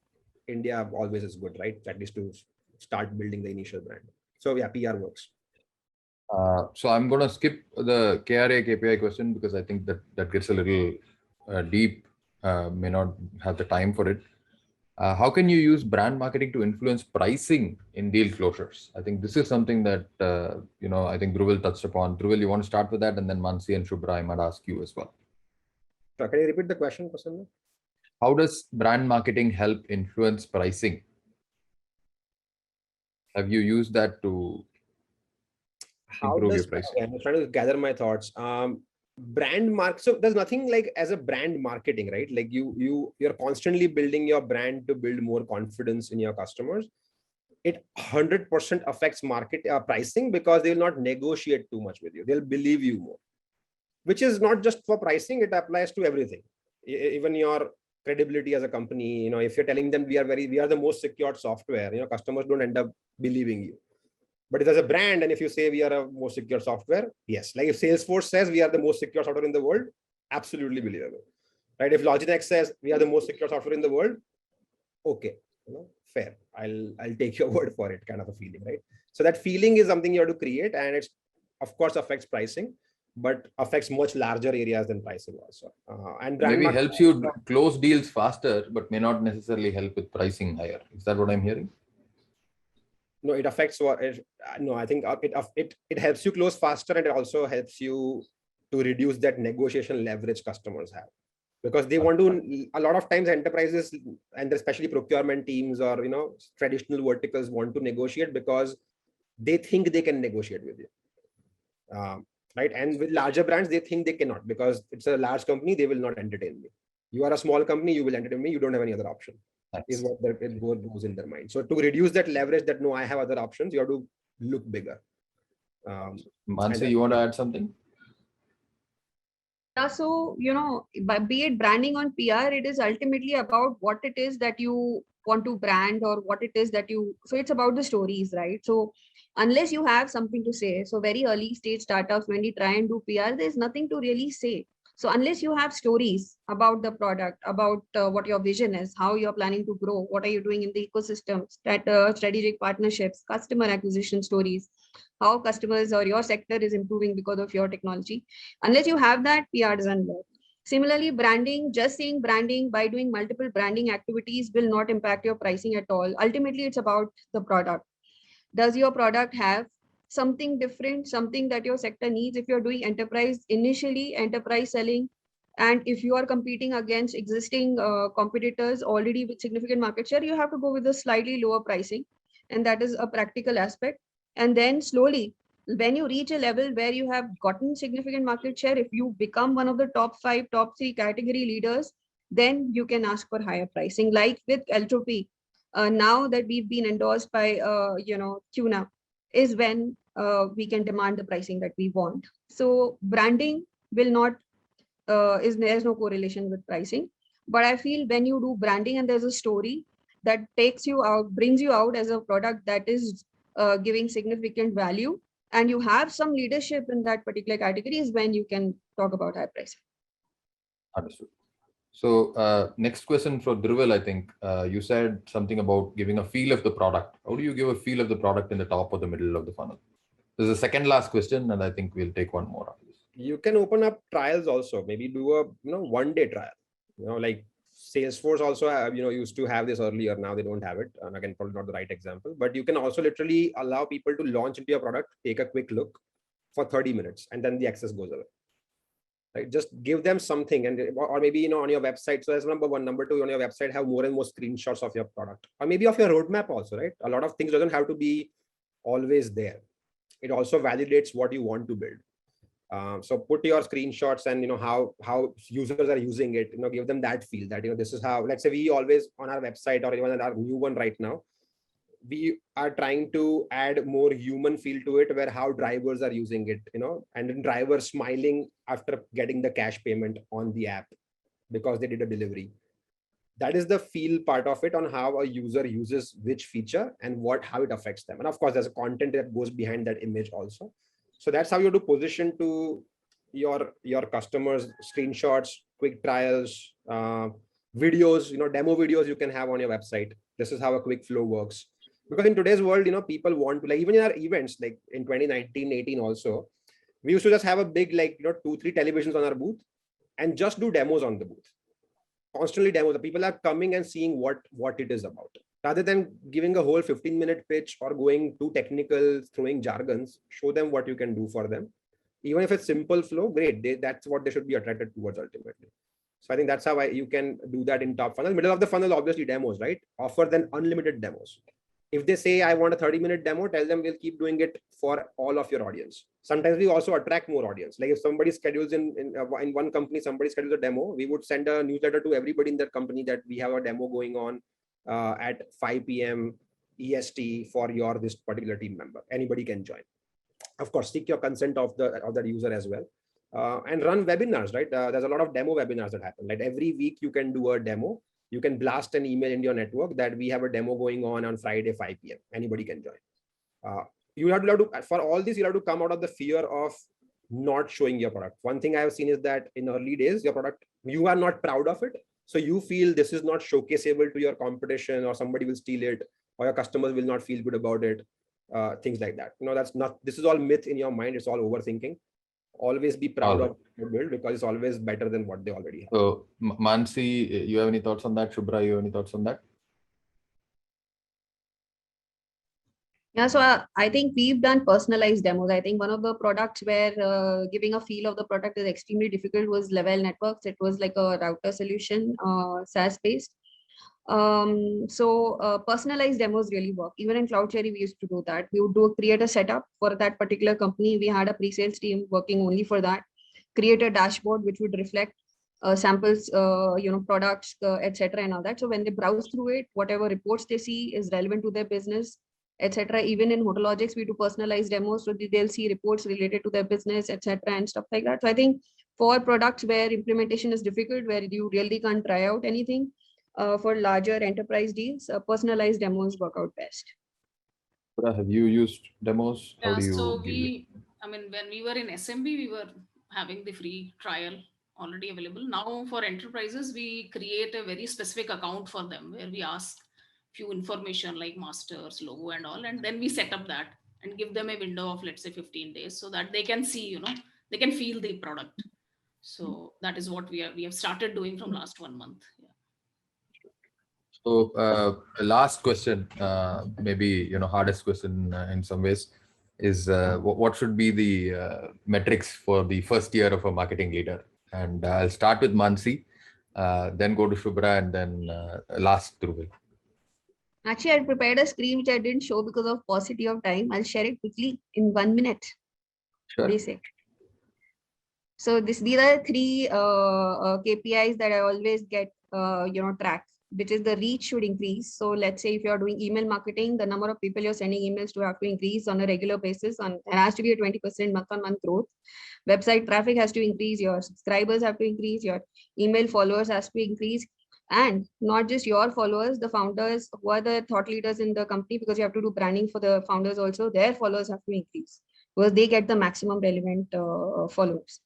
India always is good, right? At least to start building the initial brand. So yeah, PR works. So I'm going to skip the KRA KPI question because I think that gets a little deep. May not have the time for it. How can you use brand marketing to influence pricing in deal closures? I think this is something that, I think Dhruvil touched upon. Dhruvil, you want to start with that? And then Mansi and Shubhra, I might ask you as well. So can you repeat the question, Prasanna? How does brand marketing help influence pricing? Have you used that to improve your pricing? I'm trying to gather my thoughts. So there's nothing like as a brand marketing, right? Like you're constantly building your brand to build more confidence in your customers. It 100% affects market pricing because they will not negotiate too much with you. They'll believe you more, which is not just for pricing. It applies to everything, even your credibility as a company. If you're telling them we are the most secure software, customers don't end up believing you. But if there's a brand, and if you say we are a most secure software, yes. Like if Salesforce says we are the most secure software in the world, absolutely believable, right? If Logitech says we are the most secure software in the world, okay, fair. I'll take your word for it, kind of a feeling, right? So that feeling is something you have to create, and it's of course affects pricing, but affects much larger areas than pricing also. And brand maybe helps you close deals faster, but may not necessarily help with pricing higher. Is that what I'm hearing? No, it affects what? No, I think it helps you close faster, and it also helps you to reduce that negotiation leverage customers have, because they want to. A lot of times, enterprises and especially procurement teams or traditional verticals want to negotiate because they think they can negotiate with you, right? And with larger brands, they think they cannot because it's a large company. They will not entertain me. You are a small company. You will entertain me. You don't have any other option. Is what it goes in their mind. So to reduce that leverage that no, I have other options, you have to look bigger. Mansi, you want to add something? Yeah, so be it branding on PR, it is ultimately about what it is that you want to brand or what it is that so it's about the stories, right? So unless you have something to say, so very early stage startups, when you try and do PR, there's nothing to really say. So unless you have stories about the product, about what your vision is, how you're planning to grow, what are you doing in the ecosystem, strategic partnerships, customer acquisition stories, how customers or your sector is improving because of your technology. Unless you have that, PR doesn't work. Similarly, branding, just saying branding by doing multiple branding activities will not impact your pricing at all. Ultimately, it's about the product. Does your product have something different, something that your sector needs? If you're doing enterprise, initially enterprise selling, and if you are competing against existing competitors already with significant market share, you have to go with a slightly lower pricing. And that is a practical aspect. And then slowly, when you reach a level where you have gotten significant market share, if you become one of the top 5, top 3 category leaders, then you can ask for higher pricing. Like with L2P, now that we've been endorsed by CUNA, is when we can demand the pricing that we want. So branding will not there's no correlation with pricing. But I feel when you do branding and there's a story that takes you out, brings you out as a product that is giving significant value, and you have some leadership in that particular category, is when you can talk about high pricing. Understood. So next question for Dhruval, I think you said something about giving a feel of the product. How do you give a feel of the product in the top or the middle of the funnel? This is the second last question, and I think we'll take one more after this. You can open up trials also. Maybe do a 1-day trial. Like Salesforce also used to have this earlier. Now they don't have it. And again, probably not the right example, but you can also literally allow people to launch into your product, take a quick look for 30 minutes, and then the access goes away. Right? Just give them something, or maybe on your website. So that's number one. Number two, on your website, have more and more screenshots of your product, or maybe of your roadmap also. Right? A lot of things doesn't have to be always there. It also validates what you want to build. So put your screenshots and how users are using it. Give them that feel that this is how. Let's say we always on our website, or even our new one right now, we are trying to add more human feel to it, where how drivers are using it, and then drivers smiling after getting the cash payment on the app because they did a delivery. That is the feel part of it, on how a user uses which feature and how it affects them. And of course, there's a content that goes behind that image also. So that's how you do position to your customers: screenshots, quick trials, videos, demo videos you can have on your website. This is how a quick flow works. Because in today's world, people want to, like, even in our events, like in 2019, 18 also, we used to just have a big, 2-3 televisions on our booth and just do demos on the booth. Constantly demos. The people are coming and seeing what it is about. Rather than giving a whole 15-minute pitch or going too technical, throwing jargons, show them what you can do for them. Even if it's simple flow, great. That's what they should be attracted towards ultimately. So I think that's how you can do that in top funnel. Middle of the funnel, obviously demos, right? Offer them unlimited demos. If they say, I want a 30-minute demo, tell them we'll keep doing it for all of your audience. Sometimes we also attract more audience. Like if somebody schedules in one company, somebody schedules a demo, we would send a newsletter to everybody in that company that we have a demo going on at 5 p.m. EST for this particular team member. Anybody can join. Of course, seek your consent of that user as well. And run webinars, right? There's a lot of demo webinars that happen. Like every week you can do a demo. You can blast an email in your network that we have a demo going on Friday, 5 p.m. Anybody can join. You have to, for all this, you have to come out of the fear of not showing your product. One thing I have seen is that in early days, your product, you are not proud of it. So you feel this is not showcaseable to your competition, or somebody will steal it, or your customers will not feel good about it. Things like that. That's not, this is all myth in your mind. It's all overthinking. Always be proud of your build, because it's always better than what they already have. So Mansi, you have any thoughts on that? Shubhra, you have any thoughts on that? Yeah, so I think we've done personalized demos. I think one of the products where giving a feel of the product is extremely difficult was Level Networks. It was like a router solution, SaaS based. So personalized demos really work. Even in CloudCherry, we used to do that. We would create a setup for that particular company. We had a pre-sales team working only for that. Create a dashboard which would reflect samples, products, etc. and all that. So when they browse through it, whatever reports they see is relevant to their business, etc. Even in Hotologics, we do personalized demos, so they'll see reports related to their business, etc. and stuff like that. So I think for products where implementation is difficult, where you really can't try out anything, for larger enterprise deals, personalized demos work out best. Have you used demos? Yeah, how do you so when we were in SMB, we were having the free trial already available. Now for enterprises, we create a very specific account for them where we ask few information like masters, logo and all, and then we set up that and give them a window of, let's say, 15 days so that they can see, they can feel the product. So that is what we have started doing from last 1 month. Yeah. So last question, maybe hardest question in some ways, is what should be the metrics for the first year of a marketing leader? And I'll start with Mansi, then go to Shubhra, and then last Dhruval. Actually, I prepared a screen which I didn't show because of paucity of time. I'll share it quickly in 1 minute. Sure. Basic. So these are three KPIs that I always get track, which is the reach should increase. So let's say if you're doing email marketing, the number of people you're sending emails to have to increase on a regular basis, and it has to be a 20% month-on-month growth. Website traffic has to increase, your subscribers have to increase, your email followers has to increase, and not just your followers, the founders who are the thought leaders in the company, because you have to do branding for the founders also, their followers have to increase because they get the maximum relevant followers.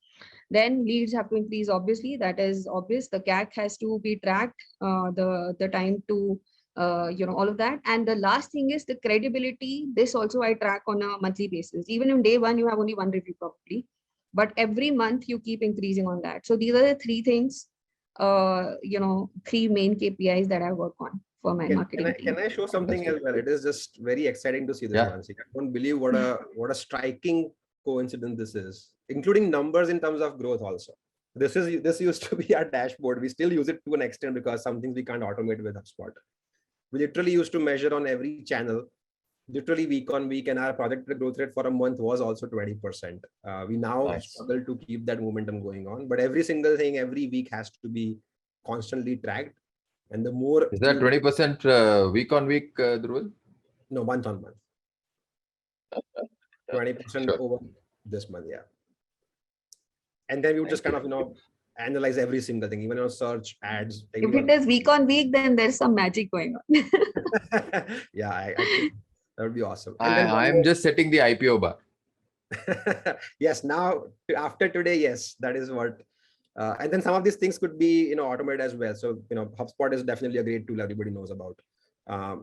Then leads have to increase, obviously, that is obvious. The CAC has to be tracked, the time to, all of that. And the last thing is the credibility. This also I track on a monthly basis. Even in day one, you have only one review probably, but every month you keep increasing on that. So these are the three things, three main KPIs that I work on for my marketing team. Can I show something as well? It is just very exciting to see this, Mansi. I don't believe what a striking coincidence this is, including numbers in terms of growth also. This used to be our dashboard. We still use it to an extent because some things we can't automate with HubSpot. We literally used to measure on every channel, literally week on week, and our project growth rate for a month was also 20%. We now struggle to keep that momentum going on, but every single thing every week has to be constantly tracked. And the more is that 20% week on week, Dhruval? No, month on month. 20% over this month, yeah. And then you just kind of analyze every single thing, even on search, ads. If it is week on week, then there's some magic going on. Yeah, I think that would be awesome. And I'm just setting the IPO bar. Yes, now after today, yes, that is what. And then some of these things could be automated as well. So HubSpot is definitely a great tool everybody knows about.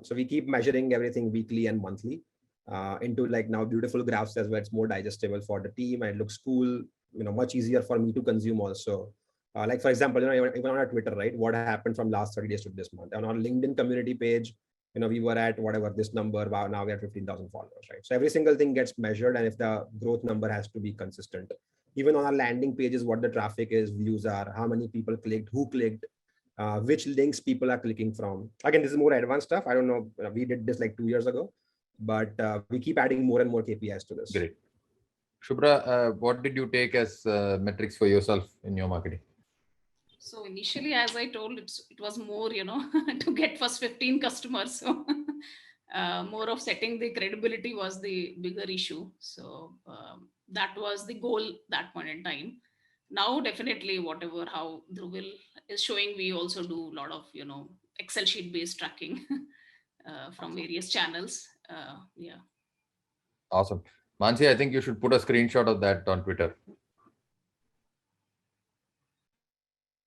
So we keep measuring everything weekly and monthly into like now beautiful graphs as well. It's more digestible for the team and it looks cool, much easier for me to consume also. Like for example, even on our Twitter, right? What happened from last 30 days to this month? And on our LinkedIn community page, we were at whatever this number. Wow, now we have 15,000 followers, right? So every single thing gets measured, and if the growth number has to be consistent. Even on our landing pages, what the traffic is, views are, how many people clicked, who clicked, which links people are clicking from. Again, this is more advanced stuff. I don't know. We did this like 2 years ago, but we keep adding more and more KPIs to this. Great. Shubhra, what did you take as metrics for yourself in your marketing? So initially, as I told, it was more, to get first 15 customers. So more of setting the credibility was the bigger issue. So that was the goal that point in time. Now, definitely, how Dhruval is showing, we also do a lot of, Excel sheet based tracking from various channels. Yeah. Awesome. Mansi, I think you should put a screenshot of that on Twitter.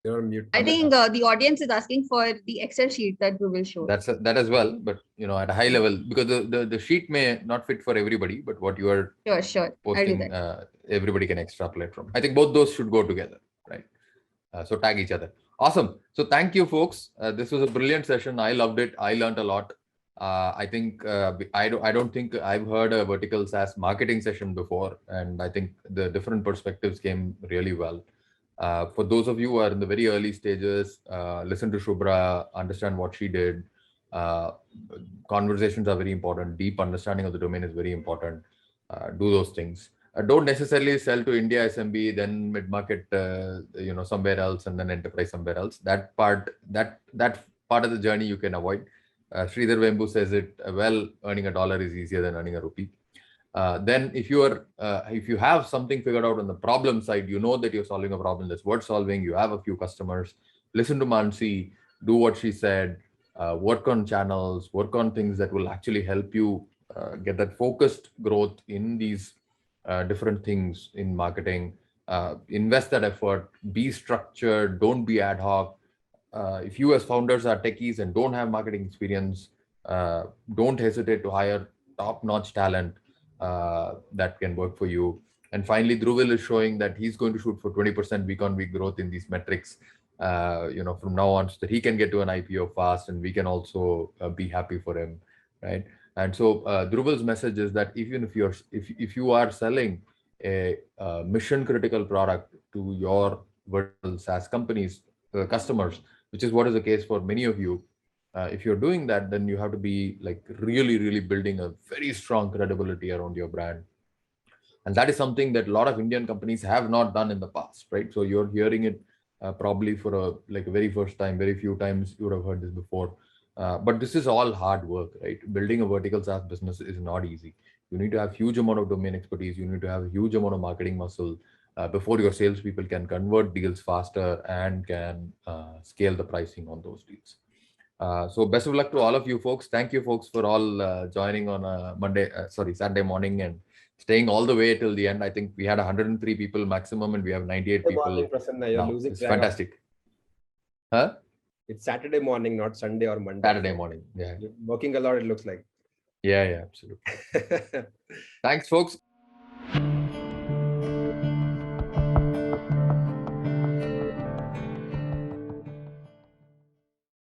You're on mute. I think the audience is asking for the Excel sheet that we will show. That as well, but at a high level, because the sheet may not fit for everybody, but what you are posting, everybody can extrapolate from. I think both those should go together, right? So tag each other. Awesome. So thank you, folks. This was a brilliant session. I loved it. I learned a lot. I think I don't think I've heard a vertical SaaS marketing session before, and I think the different perspectives came really well. For those of you who are in the very early stages, listen to Shubhra, understand what she did. Conversations are very important. Deep understanding of the domain is very important. Do those things. Don't necessarily sell to India SMB, then mid-market, somewhere else, and then enterprise somewhere else. That part of the journey you can avoid. Sridhar Vembu says it well, earning $1 is easier than earning a rupee. Then if you have something figured out on the problem side, that you're solving a problem that's worth solving, you have a few customers, listen to Mansi, do what she said, work on channels, work on things that will actually help you get that focused growth in these different things in marketing. Invest that effort, be structured, don't be ad hoc. If you as founders are techies and don't have marketing experience, don't hesitate to hire top-notch talent that can work for you. And finally, Dhruvil is showing that he's going to shoot for 20% week-on-week growth in these metrics, from now on, so that he can get to an IPO fast, and we can also be happy for him, right? And so Dhruvil's message is that even if you are selling a mission critical product to your vertical SaaS companies, customers, which is what is the case for many of you. If you're doing that, then you have to be like really, really building a very strong credibility around your brand. And that is something that a lot of Indian companies have not done in the past, right? So you're hearing it probably for a very first time. Very few times you would have heard this before. But this is all hard work, right? Building a vertical SaaS business is not easy. You need to have huge amount of domain expertise. You need to have a huge amount of marketing muscle before your salespeople can convert deals faster and can scale the pricing on those deals. So best of luck to all of you folks. Thank you folks for all joining on a Saturday morning and staying all the way till the end. I think we had 103 people maximum and we have 98 people. Morning, Prasanna, you're now. losing It's track fantastic. Huh? It's Saturday morning, not Sunday or Monday. Saturday morning. Yeah. You're working a lot, it looks like. Yeah, absolutely. Thanks, folks.